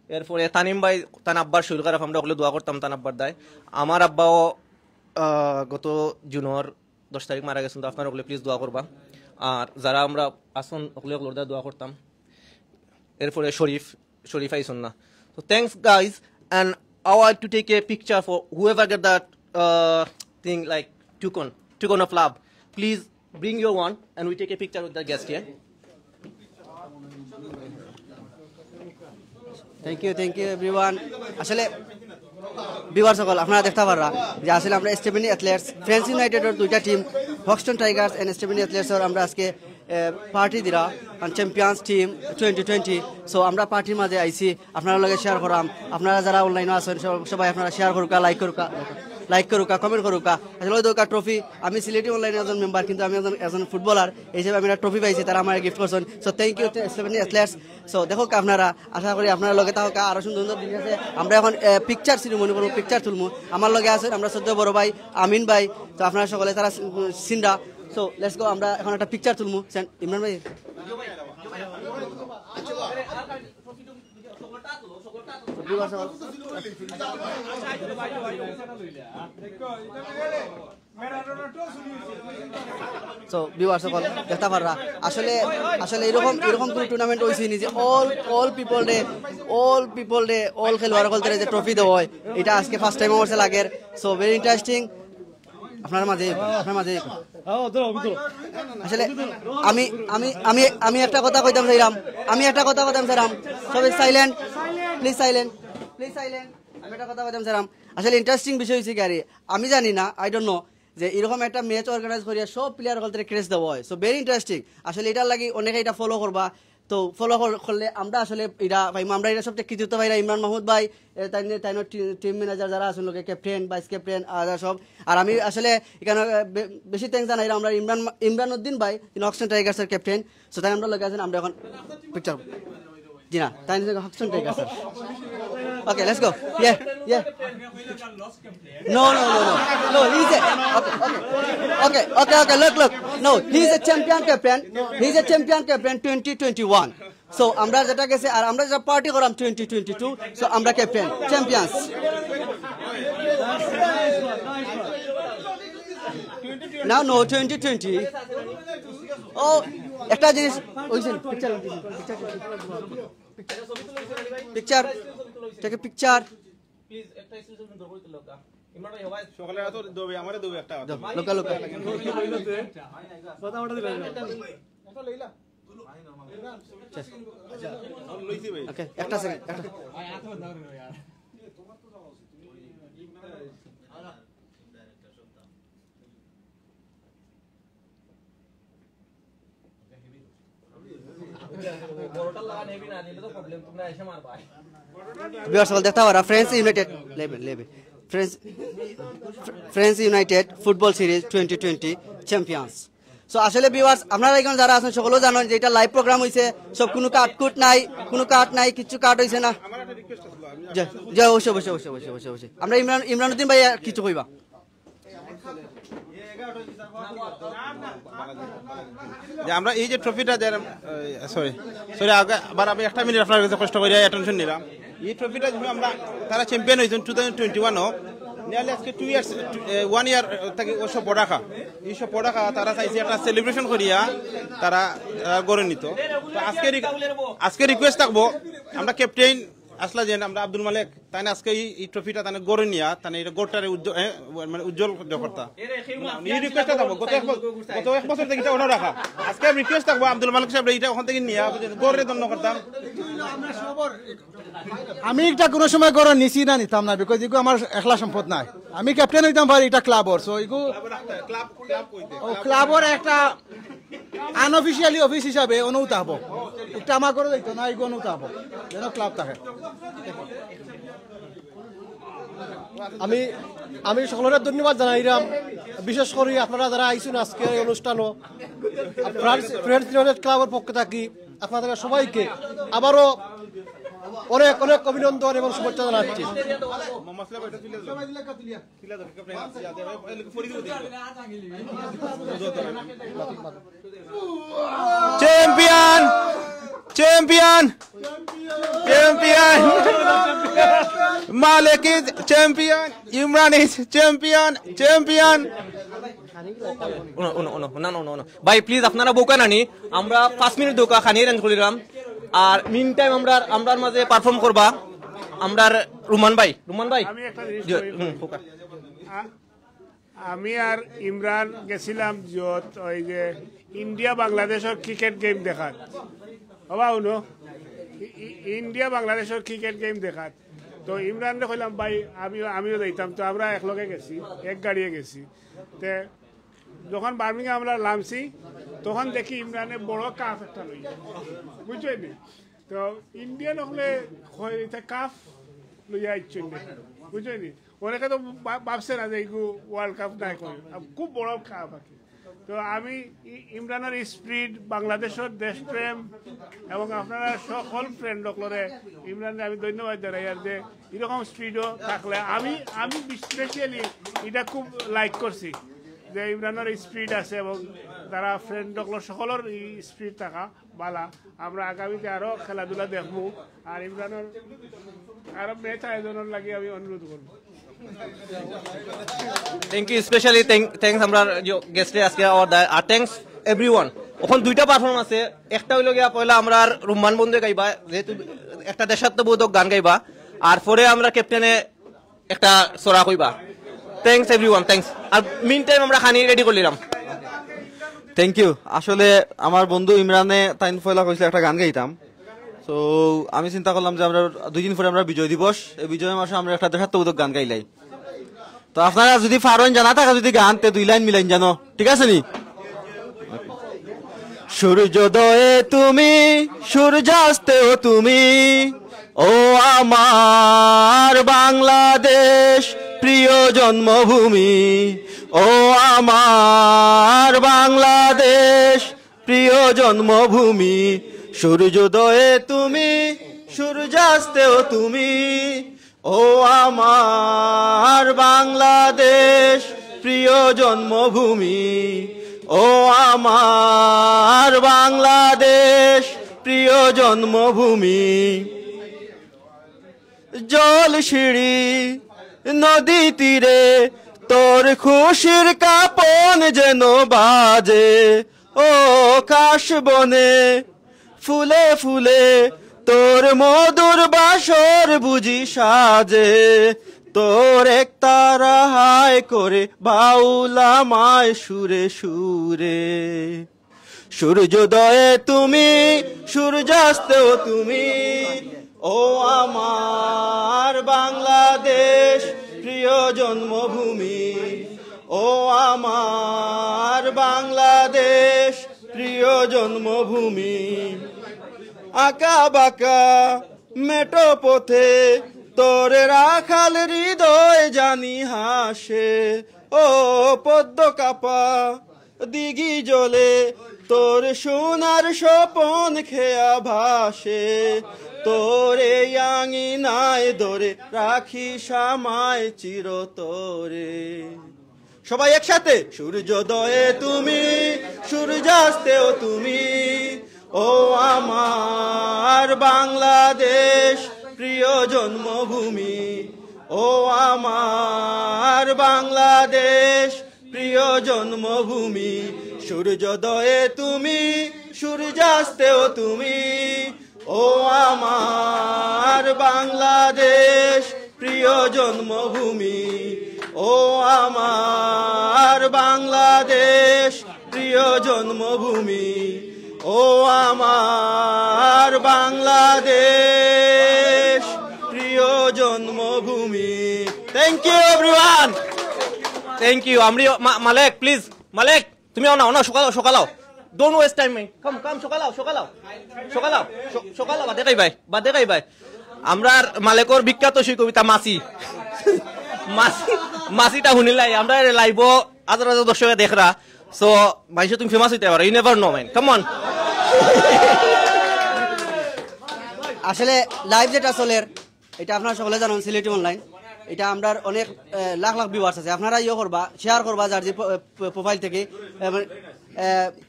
এরপরে তানিম ভাই, তান আব্বার শরীর খারাপ, আমরা ওগুলো দোয়া করতাম তান আব্বার দায়। আমার আব্বাও গত জুনের 10 তারিখ মারা গেছেন, তো আপনারা ওগুলো প্লিজ দোয়া করবা। আর যারা আমরা আসন ওগুলো ওগুলোর দোয়া করতাম। এরপরে শরীফ আইসন না। So thanks guys, and I want to take a picture for whoever get that thing like token of love. Please bring your one and we take a picture with the guest here. Thank you everyone. আসলে viewer সকল আপনারা দেখতে পাররা যে আসলে আমরা Stephanie athlete's friends ইউনাইটেডের দুইটা team হক্সটন Tigers and Stephanie অ্যাথলেটসের আমরা আজকে পার্টি দিরা চ্যাম্পিয়ন্স টিম 2020। সো আমরা পার্টির মাঝে আইছি, আপনারা লগে শেয়ার করাম। আপনারা যারা অনলাইনে আছেন সবাই আপনারা শেয়ার করুকা, লাইক করুকা, কমেন্ট করুকা। আসলে ওই দরকার ট্রফি, আমি সিলেটি অনলাইনে একজন মেম্বার, কিন্তু আমি একজন ফুটবলার হিসেবে আমি একটা ট্রফি পাইছি, তারা আমার গিফট করছেন। So thank you Stephanie athletes. So দেখো আপনারা, আশা করি আপনারা লগে থাকা আরো সুন্দর সুন্দর জিনিস আছে। আমরা এখন পিকচার সিনেমনি করবো, পিকচার তুলবো। আমার লগে আছেন আমরা সদ্য বড় ভাই আমিন ভাই, তো আপনারা সকলে তারা সিনরা। সো লেটস গো, আমরা এখন একটা পিকচার তুলবো। ইমরান ভাই সো ভিউয়ার্স সকল দেখতে পাররা আসলে এরকম কোনো টুর্নামেন্ট হয়েছে নি যে অল পিপল ডে অল খেলোয়াড় সকল যে ট্রফি দেওয়া হয়, এটা আজকে ফার্স্ট টাইম আমার লাগের। So very interesting. আপনার মাঝে আসলে আমি একটা কথা কইতাম চাইলাম, সবাই সাইলেন্ট প্লিজ, আমি একটা কথা কইতাম চাইলাম। আসলে ইন্টারেস্টিং বিষয় হয়েছে কি, আমি জানি না, আই ডোন্ট নো, যে এরকম একটা ম্যাচ অর্গানাইজ করিয়া সব প্লেয়ার সকলের ক্রেজ দেওয়া হয়। So very interesting. আসলে এটার লাগি অনেকে এটা ফলো করবা, তো ফলো করলে আমরা আসলে এটা পাইম। আমরা এটা সবচেয়ে কৃতিত্ব পাইরা ইমরান মাহমুদ ভাই, তাই টিম ম্যানেজার যারা আছেন লোকে, ক্যাপ্টেন ভাইস ক্যাপ্টেন সব। আর আমি আসলে এখানে বেশি থ্যাংকস জানাই আমরা ইমরান উদ্দিন ভাই, তিনি হক্সটন টাইগার্সের ক্যাপ্টেন। সো তাই আমরা লোকে আছেন, আমরা এখন পিকচার জি না তাই হক্সটন টাইগার্সের। Okay, let's go. Yeah. No. He's okay. Look. No, he's a champion captain. 2021. So, আমরা যেটা গেছে আর আমরা যেটা পার্টি করাম 2022. So, আমরা captain champions. Now, no, 2020. Oh, একটা জিনিস ওইছেন picture take a picture. Please, একটা স্পেশাল সুন্দর করে তুলো কা। ইমরান ভাই সবাই সকালে তো দেবে, আমারে দেবে একটা। লোকা কথা ওটা দিলা। এটা লইলা। লইছি ভাই। ওকে, একটা সেকেন্ড। ভাই হাত ধর দাও রে यार। বড়টা লাগা নেবি না, নিলে তো প্রবলেম, তোমরা এসে মারবা। ভিউয়ার্স সকল দেখতে পারা friends United friends United football series 2020 champions. So আসলে ভিউয়ার্স আপনারা এখানে যারা আছেন সকলেও জানেন যে এটা লাইভ প্রোগ্রাম হয়েছে, সব কোনো কাট নাই, কিছু কাট হয়েছে না। অবশ্যই আমরা ইমরান উদ্দিন ভাই কিছু কইবা। যে আমরা এই যে ট্রফিটা সরি আবার আমি একটা মিনিট আপনার কাছে কষ্ট করে অ্যাটেনশন নিলাম। এই ট্রফিটা আমরা তারা চ্যাম্পিয়ন হয়েছেন 2021 নিয়ারলি আজকে 2 ইয়ার্স 1 ইয়ার থেকে ওসব পড়াখা এইসব পড়াখা তারা চাইছে একটা সেলিব্রেশন করিয়া তারা গড়ে নিত। তো আজকে রিকোয়েস্ট থাকবো আমরা ক্যাপ্টেন আসলা যে আমরা আব্দুল মালিক তাই আজকে এই ট্রফিটা তানে গড়ে নিয়া তানে এটা গোটারে উজ্জ্বল করতা এই রিকোয়েস্টটা থাকবো। গত এক বছর থেকে এটা ওনা রাখা, আজকে রিকোয়েস্ট থাকবো আব্দুল মালিক সাহেব এটা ওখান থেকে নিয়া গড়ে দণ্ড করতাম। আমি এটা কোনো সময় গড়ে নিছি না নিতাম না, বিকজ এগুলো আমার একলা সম্পদ নাই। আমি ক্যাপ্টেন হইতাম পারি এটা ক্লাবর। সো এগুলো ক্লাবর একটা আনঅফিসিয়ালি অফিস হিসাবে অনুমতি হবো, এটা আমার করে দিত না, এগুলো অনুমতি হবো যেন ক্লাব থাকে। আমি সকলের ধন্যবাদ জানাইলাম, বিশেষ করে আপনারা যারা আইসুন আজকে এই অনুষ্ঠানও ফ্রেন্ডস ইউনাইটেড ক্লাবের পক্ষ থাকি আপনাদের সবাইকে আবারও অনেক অভিনন্দন এবং শুভেচ্ছা জানাচ্ছি। Champion champion champion Malik is champion Imran is champion champion ভাই প্লিজ আপনারা বোকা নানি আমরা 5 মিনিট দোকা খানি রেঞ্জ করিলাম আর মিন টাইম আমরার মাঝে পারফর্ম করবা আমরার রুমান ভাই আমি একটা জিনিস আমি আর ইমরান গেছিলাম যত ওই যে ইন্ডিয়া বাংলাদেশের ক্রিকেট গেম দেখাত হবা উনো ইন্ডিয়া বাংলাদেশের ক্রিকেট গেম দেখাত তো ইমরানরে কইলাম ভাই আমিও যাইতাম তো আমরা একলগে গেছি এক গাড়িয়ে গেছি তে যখন বার্মিংহাম আমরা নামছি তখন দেখি ইমরানে বড় কাপ একটা লই বুঝছেন তো ইন্ডিয়ান হলে কাপ লইয়া ইচ্ছেন বুঝছেন অনেকে তো ভাবছে না যে এইগু ওয়ার্ল্ড কাপ নাই করে খুব বড় কাপ আর কি তো আমি ইমরানের স্পিরিট বাংলাদেশের দেশপ্রেম এবং আপনারা সকল ফ্রেন্ড সকলরে ইমরানকে আমি ধন্যবাদ জানাই আর যে এরকম স্পিরিটও থাকলে আমি স্পেশালি এটা খুব লাইক করছি যে ইমরানের স্পিরিট আছে এবং তারা ফ্রেন্ড সকলের স্পিরিট থাকা বালা আমরা আগামীতে আরো খেলাধুলা দেখবো আর ইমরানের আরো ম্যাচ আয়োজনের লাগে আমি অনুরোধ করবো থ্যাংক ইউ স্পেশালি থ্যাংকস আমরা গেস্টে আজকে আর থ্যাংকস এভরিওয়ান এখন দুইটা পারফর্ম আছে একটা হইল গিয়া পয়লা আমরা রুম্মান বন্ধু গাইবা যেহেতু একটা দেশাত্মবোধক গান গাইবা আর পরে আমরা ক্যাপ্টেনে একটা সরা কইবা থ্যাংকস এভরিওয়ান থ্যাংকস আর মিন টাইম আমরা খানি রেডি করলাম থ্যাংক ইউ আসলে আমার বন্ধু ইমরানে তাইন ফয়লা কইছিল একটা গান গাইতাম তো আমি চিন্তা করলাম যে আমরা 2 দিন পরে আমরা বিজয় দিবস এই বিজয় মাসে আমরা একটা দেশাত্মবোধক গান গাইলাই তো আপনারা যদি পারেন জানা থাকে যদি গান তে 2 লাইন মিলাইন জানো ঠিক আছে নি সূর্যোদয়ে তুমি সূর্যাস্তেও তুমি ও আমার বাংলাদেশ প্রিয় জন্মভূমি ও আমার বাংলাদেশ প্রিয় জন্মভূমি সূর্যোদয়ে তুমি সূর্যাস্তেও তুমি ও আমার বাংলাদেশ প্রিয় জন্মভূমি ও আমার বাংলাদেশ প্রিয় জন্মভূমি জল সিঁড়ি নদী তীরে তোর খুশির কাপন যেন বাজে ও কাশ বনে ফুলে ফুলে তোর মধুর বাসর বুঝি সাজে তোর এক তারা হায় করে বাউলা মায় সুরে সুরে সূর্যোদয়ে তুমি সূর্যাস্তেও তুমি ও আমার বাংলাদেশ প্রিয় জন্মভূমি ও আমার বাংলাদেশ প্রিয় জন্মভূমি আঁকা বাঁকা মেটো পথে তোর রাখাল হৃদয় জানি হাসে ও পদ্ম কাপা দিঘি জলে তোর সোনার স্বপন খেয়া ভাসে তোরে আঙিনায় ধরে রাখি সামায় চিরতরে সবাই একসাথে সূর্যোদয়ে তুমি সূর্যাস্তেও তুমি ও আমার বাংলাদেশ প্রিয় জন্মভূমি ও আমার বাংলাদেশ প্রিয় জন্মভূমি সূর্যোদয়ে তুমি সূর্যাস্তেও তুমি ও আমার বাংলাদেশ প্রিয় জন্মভূমি ও আমার বাংলাদেশ প্রিয় জন্মভূমি ও আমার বাংলাদেশ প্রিয় জন্মভূমি thank you everyone thank you আমরি মালিক প্লিজ মালিক তুমি আও না সকালাও ডোন্ট ওয়েস্ট টাইম কাম সকালাও বাদে গাইবাই আমরা মালিকর বিখ্যাত সেই কবিতা মাসিটা শুনিলাই আমরা লাইভ হাজার হাজার দর্শকে দেখরা সো মাইসে তুমি ফেমাস হইতে পারো you never know man come on আসলে লাইভ যেটা চলে এটা আপনারা সকলে জানেন সিলেটি অনলাইন এটা আমরা অনেক লাখ লাখ ভিউয়ার্স আছে আপনারা ইয়ে করবা শেয়ার করবা যার যে প্রোফাইল থেকে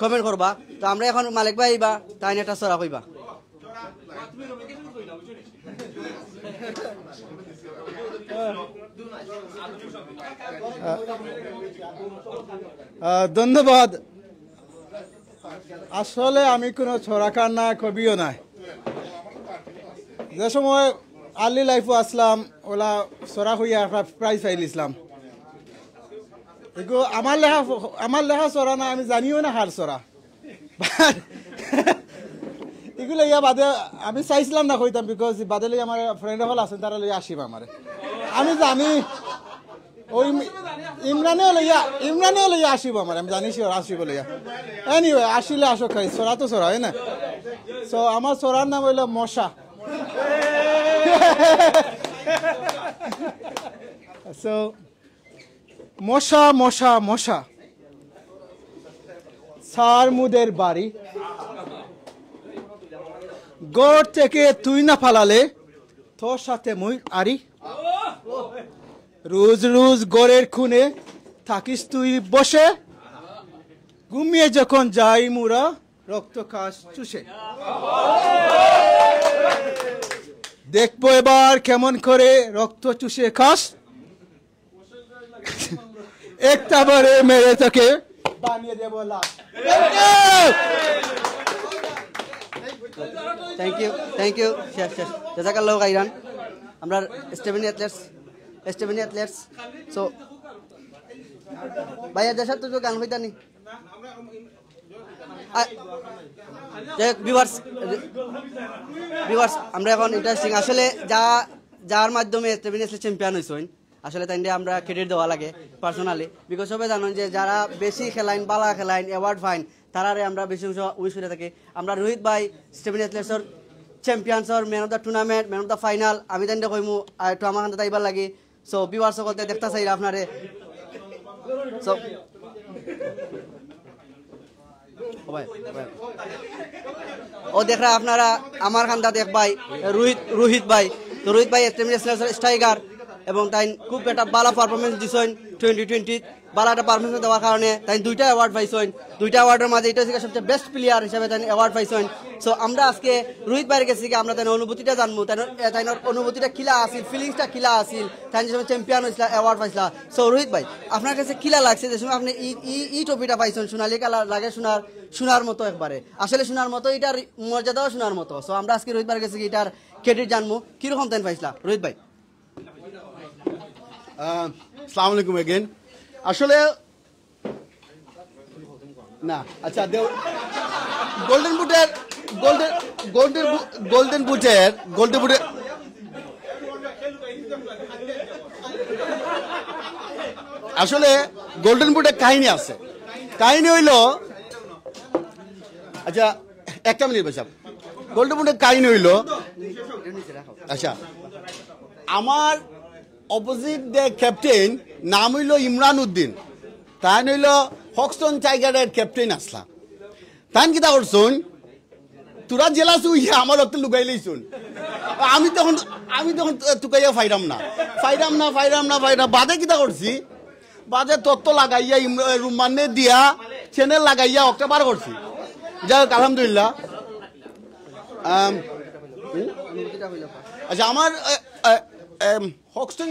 কমেন্ট করবা তো আমরা এখন মালিক ভাই বা তাই একটা সরা কইবা ধন্যবাদ। আসলে আমি কোনো ছড়াকান্না কবিও নাই। যে সময় আর্লি লাইফও আসলাম ওলা ছড়া হইয়া একটা প্রাইজ ফাইল ইসলাম। এগুলো আমার লেখা ছড়া না, আমি জানিও না হার ছড়া। এগুলো ইয়া বাদে আমি চাইছিলাম না কইতাম, বিকজ বাদে লই আমার ফ্রেন্ড হল আছেন, তারা লই আসিব আমারে। আমি জানি ওই ইমরানেও লইয়া আসিব আমার, আমি জানি আসিব লইয়া। এনিওয়ে আসিলে আসো খাই, ছড়া তো ছড়া, হয় না? সো আমার ছড়ার নাম হইল মশা। সো মশা মশা মশা, সার মুদের বাড়ি, গড় থেকে তুই না ফালালে তোর সাথে মুই আরি। রোজ রোজ গড়ের খুনে থাকিস তুই বসে, ঘুমিয়ে যখন যাই মুরা রক্ত খাস চুষে। দেখবো এবার কেমন করে রক্ত চুষে খাস, একটা বারে মেরে তোকে বানিয়ে দেবো লাশ। থ্যাংক ইউ শেষ জাযাকাল্লাহু খাইরান। আমরা স্টেভেনি অ্যাথলেটস সো ভাইয়া দেশার তো গান হইতানি ভিউয়ার্স আমরা এখন ইন্টারেস্টিং আসলে যার মাধ্যমে স্টেভেনি অ্যাথলেট চ্যাম্পিয়ন হইছেন, আসলে তাই আমরা ক্রেডিট দেওয়া লাগে পার্সোনালি, বিকজ সবাই জানেন যে যারা বেশি খেলাইন বালা খেলাইন অ্যাওয়ার্ড ফাইন তারারে আমরা বেশি উইশ করে থাকি। আমরা রোহিত ভাই স্টেভেনি অ্যাথলেটসর চ্যাম্পিয়নসর man of the tournament, man of the final, আমি তাই কইমু একটু আমার কাছে তাইবার লাগে। সো ভিউয়ার্স সকলতে দেখতে চাই আপনারে। সো ও দেখরা আপনারা আমার খান্দা দেখ ভাই রোহিত ভাই, তো রোহিত ভাই স্টেভেনি অ্যাথলেটসর স্ট্রাইকার এবং তাই খুব একটা ভালো পারফরমেন্স দিছেন 2020 ভালো একটা পারফরমেন্স দেওয়ার কারণে তাই 2টা অ্যাওয়ার্ড পাইছেন। 2টা অ্যাওয়ার্ডের মাঝে এটা হচ্ছে সবচেয়ে বেস্ট প্লেয়ার হিসেবে তাই অ্যাওয়ার্ড পাইছেন। সো আমরা আজকে রোহিত ভাইয়ের কাছে আমরা তাই অনুভূতিটা জানবো, তাই অনুভূতিটা কিলা আসিল, ফিলিংসটা কিলা আসিল, তাই যে সময় চ্যাম্পিয়ন হয়েছিল অ্যাওয়ার্ড পাইছিল। সো রোহিত ভাই আপনার কাছে কিলা লাগছে যে সময় আপনি এই ট্রফিটা পাইছেন, সোনালি কালার লাগে, সোনার মতো একবারে, আসলে সোনার মতো, এটার মর্যাদাও সোনার মতো। সো আমরা আজকে রোহিত ভাইয়ের কাছে এটার ক্রেডিট জানবো, কিরকম তাই পাইছিলা রোহিত ভাই? আসসালামু আলাইকুম এগেন। আসলে না আচ্ছা গোল্ডেন বুটের আসলে গোল্ডেন বুটের কাহিনী আছে। কাহিনী হইল, আচ্ছা একটা মিনিট বসাব। গোল্ডেন বুটের কাহিনী হইল, আচ্ছা আমার অপোজিট দে ক্যাপ্টেন নাম হইল ইমরান উদ্দিন, তাই হইল হকস্টন টাইগারের ক্যাপ্টেন আসলা। তাই কিতা করছুন, তোরা জেলা চুই আমার রক্ত লুকাই লইছুন। আমি তখন তুকাইয়া ফাইরাম না বাদে কিতা করছি, বাদে তত্ত্ব লাগাইয়া রুমানে দিয়া চ্যানেল লাগাইয়া অক্টা বার করছি। যাই হোক আলহামদুলিল্লাহ। আচ্ছা আমার হকস্টন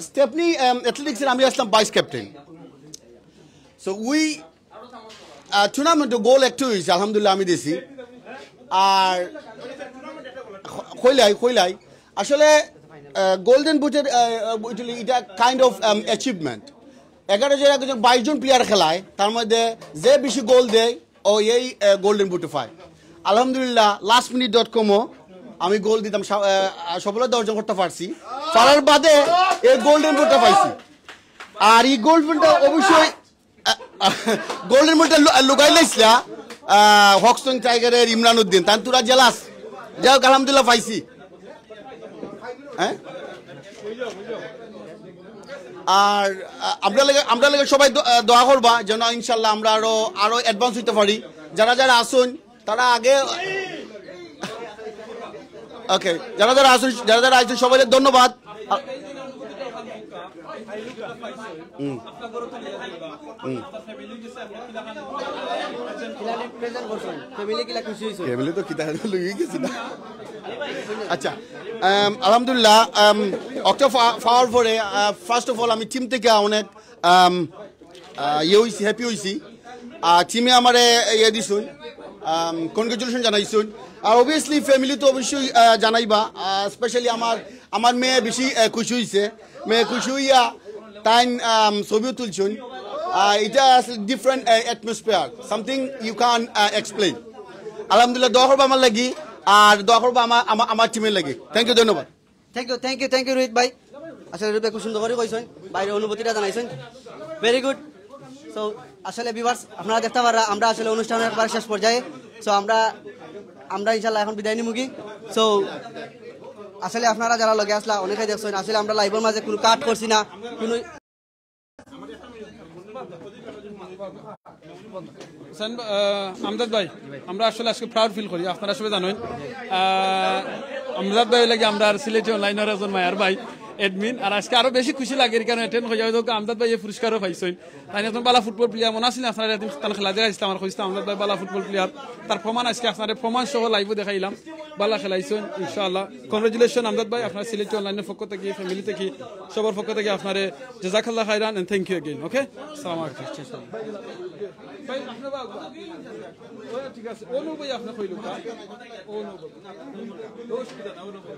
স্টেপনি অ্যাথলেটিক্সের আমি আসলাম ভাইস ক্যাপ্টেন। সো উই টুর্নামেন্টে গোল একটু হয়েছে আলহামদুলিল্লাহ আমি দিয়েছি। আর কইলাই আসলে গোল্ডেন বুটের এটা কাইন্ড অফ অ্যাচিভমেন্ট। 11 জন 22 জন প্লেয়ার খেলায়, তার মধ্যে যে বেশি গোল দেয় ও এই গোল্ডেন বুটে পায়। আলহামদুলিল্লাহ lastminute.com-ও আমি গোল দিতাম, সফলতা অর্জন করতে পারছি, পারার বাদে এই গোল্ডেন বুটটা পাইছি। আর এই গোল্ডেন বুটটা অবশ্যই গোল্ডেন বুটটা লুকাই লাইছিলা হকস্টন টাইগারের ইমরান উদ্দিন, তাই তোরা জেলাস। যাই হোক আলহামদুলিল্লাহ পাইছি। হ্যাঁ আর আমরা লাগে সবাই দোয়া করবা যেন ইনশাল্লাহ আমরা আরো অ্যাডভান্স হইতে পারি। যারা আসুন তারা আগে ওকে, যারা আসুন সবাই ধন্যবাদ। ফ্যামিলি তো কিতা লই গেছি না আচ্ছা আলহামদুলিল্লাহ অক্টো পাওয়ার পরে ফার্স্ট অফ অল আমি টিম থেকে অনেক হয়েছি হ্যাপি হয়েছি আর টিমে আমার ইয়ে দিছুন কনগ্রেচুলেশন জানাইছুন আর অবভিয়াসলি ফ্যামিলি তো অবশ্যই জানাইবা স্পেশালি আমার মেয়ে বেশি খুশি হয়েছে মেয়ে খুশি হইয়া তাই ছবিও তুলছুন এটা different atmosphere something you can explain আলহামদুলিল্লাহ দোয়া করবো আমার লাগি আর দোয়া করবো আমার টিমের লাগি থ্যাংক ইউ ধন্যবাদ থ্যাংক ইউ রোহিত ভাই আসলে রোহিত ভাই খুব সুন্দর করে কইছেন বাইরে অনুভূতিটা জানাইছেন ভেরি গুড সো আসলে ভিউয়ার্স আপনারা দেখতে পারা আমরা আসলে অনুষ্ঠানের একবার শেষ পর্যায়ে সো আমরা ইনশাআল্লাহ এখন বিদায় নিমুগি সো আসলে আপনারা যারা লগে আসলা অনেকেই দেখছেন আসলে আমরা লাইভের মাঝে কোনো কাট করছি না কোনো আমদাদ ভাই আমরা আসলে আজকে প্রাউড ফিল করি আপনারা সবাই জানেন আমদাদ ভাই লাগে আমরা সিলেটি অনলাইনের একজন মায়ার ভাই এডমিন আর আজকে আরো বেশি খুশি লাগে কারণ অ্যাটেন্ড হয়ে যাবে আমদাদ ভাই এই পুরস্কারও পাইছেন তাই একজন বালা ফুটবল প্লেয়ার মনে আসলে আপনারা তার খেলা দেখাইছিলাম আমার খুঁজতে আমদাদ ভাই বালা ফুটবল প্লেয়ার তার প্রমাণ আজকে আপনাদের প্রমাণ সহ লাইভও দেখাইলাম বালা খেলাইছেন ইনশাআল্লাহ কংগ্রেচুলেশন আমদাদ ভাই আপনার সিলেটি অনলাইনের পক্ষ থেকে ফ্যামিলি থেকে সবার পক্ষ থেকে আপনার জাযাকাল্লাহ খাইরান and thank you again okay আসসালামু আলাইকুম ভাই আপনি বাবা ওয়া ঠিক আছে ওনো ভাই আপনি কইলো ওনো দোষ কি না ওনো ভাই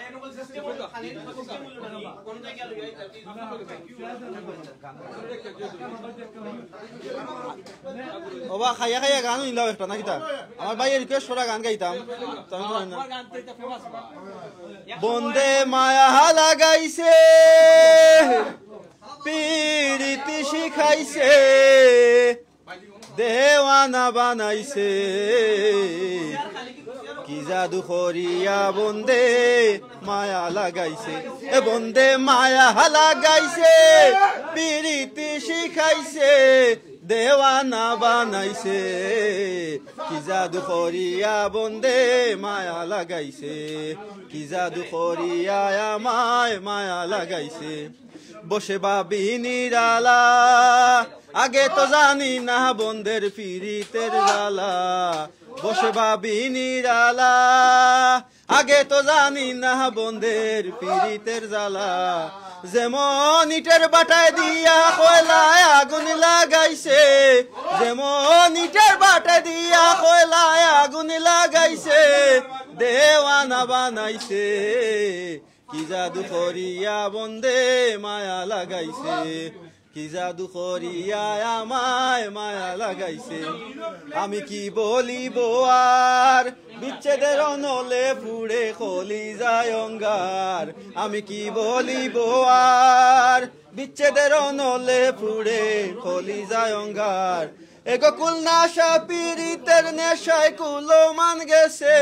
এনো বল সিস্টেম হলো খালি সিস্টেম হলো না কোন জায়গায় ওবা খাইয়া খাইয়া গান ইলাও একটা না কিতা আমার ভাই রিকোয়েস্ট করা গান গাইতাম তো আমি জানি না বন্দে মায়া লাগাইছে পীড়িতি শিখাইছে দেওয়ানা বানাইছে কি জাদু করিয়া বন্দে মায়া লাগাইছে এ বন্দে মায়া লাগাইছে পীড়িতি শিখাইছে দেওয়ানা বানাইছে কি জাদু করিয়া বন্দে মায়া লাগাইছে কি জাদু করিয়া আমায় মায়া লাগাইছে বসে ভাবি নিরালা আগে তো জানি না বন্ধের পিরিতের জ্বালা বসে ভাবি নিরালা আগে তো জানি না বন্ধের পিরিতের জ্বালা যেমন ইটের বাটায় দিয়া কয়লায় আগুন লাগাইছে যেমন ইটের বাটায় দিয়া কয়লায় আগুন লাগাইছে দেওয়ানা বানাইছে কি জাদু করিয়া বন্দে মায়া লাগাইছে কি জাদু করিয়া আমায় মায়া লাগাইছে আমি কি বলিব আর বিচ্ছেদের নলে পুড়ে কলি যায় অঙ্গার আমি কি বলিব আর বিচ্ছেদের নলে পুড়ে কলি যায় অঙ্গার এগো কুলনাশা পীড়িতের নেশায় কুলো মান গেছে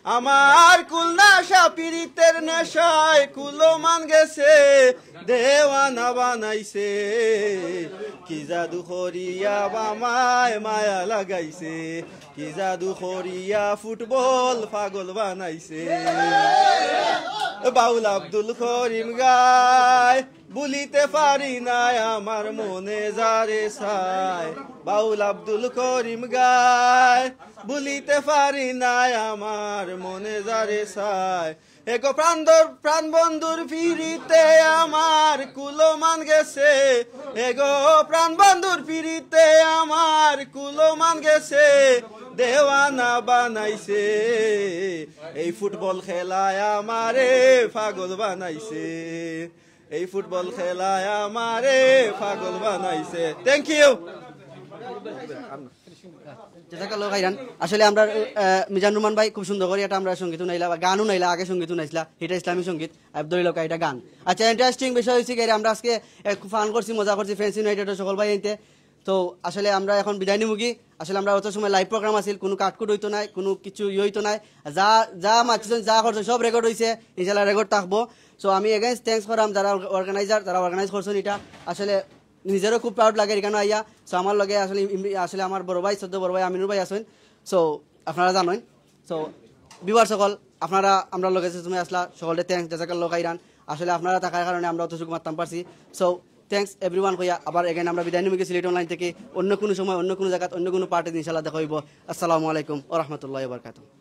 আমার কুলনাশা পীড়িতের নেশায় কুলো মান গেছে দেওয়ানা বানাইছে কি জাদু করিয়া বামায় মায়া লাগাইছে কি জাদু করিয়া ফুটবল পাগল বানাইছে বাউল আব্দুল করিম গায় বলিতে পারি না আমার মনে যারে চায় বাউল আব্দুল করিম গায় বলিতে পারি না আমার মনে যারে চায় এগো প্রাণ বন্ধুর ফিরিতে আমার কুলো মান গেছে এগো প্রাণ বন্ধুর ফিরিতে আমার কুলো মান গেছে দেওয়ানা বানাইছে এই ফুটবল খেলায় আমারে পাগল বানাইছে এই ফুটবল খেলায় আমারে পাগল বানাইছে থ্যাংক ইউ আসলে আমরা মিজান রহমান ভাই খুব সুন্দর করে এটা আমরা সঙ্গীত নাইলা বা গানও নাইলা আগে সঙ্গীত নাইছিলা এটা ইসলামী সঙ্গীত আব্দুল লোকা এটা গান আচ্ছা ইন্টারেস্টিং বিষয় হয়েছে কি আমরা আজকে খুব ফান করছি মজা করছি ফ্রেন্ডস ইউনাইটেডের সকল ভাই এনতে তো আসলে আমরা এখন বিদায় নিমুগি আসলে আমরা অত সময় লাইভ প্রোগ্রাম আছিল কোনো কাটকুট হইতো নাই কোনো কিছু হইতো নাই যা যা মাতিছেন যা করছেন সব রেকর্ড হয়েছে ইনশাল্লাহ রেকর্ড থাকবো সো আমি এগেইনস্ট থ্যাঙ্কস করাম যারা অর্গানাইজার যারা অর্গানাইজ করছেন এটা আসলে নিজেরও খুব প্রাউড লাগে এখানে আইয়া সো আমার লগে আসলে আমার বড় ভাই সদ্য বড় ভাই আমিনুর ভাই আছেন সো আপনারা জানেন সো বিবার সকল আপনারা আমরা লগে যে তুমি আসলা সকলে থ্যাংকস জাজাকাল্লাহ খাইরান আসলে আপনারা থাকার কারণে আমরা অতটুকু মারতাম পারছি সো থ্যাংকস এভরিওয়ান কইয়া আবার এগেন আমরা বিদায় নিয়ে সিলেট অনলাইন থেকে অন্য কোনো সময় অন্য কোনো জায়গায় অন্য কোনো পার্টি ইনশাআল্লাহ দেখা হইব আসসালামু আলাইকুম ওয়া রাহমাতুল্লাহি ওয়া বারাকাতুহু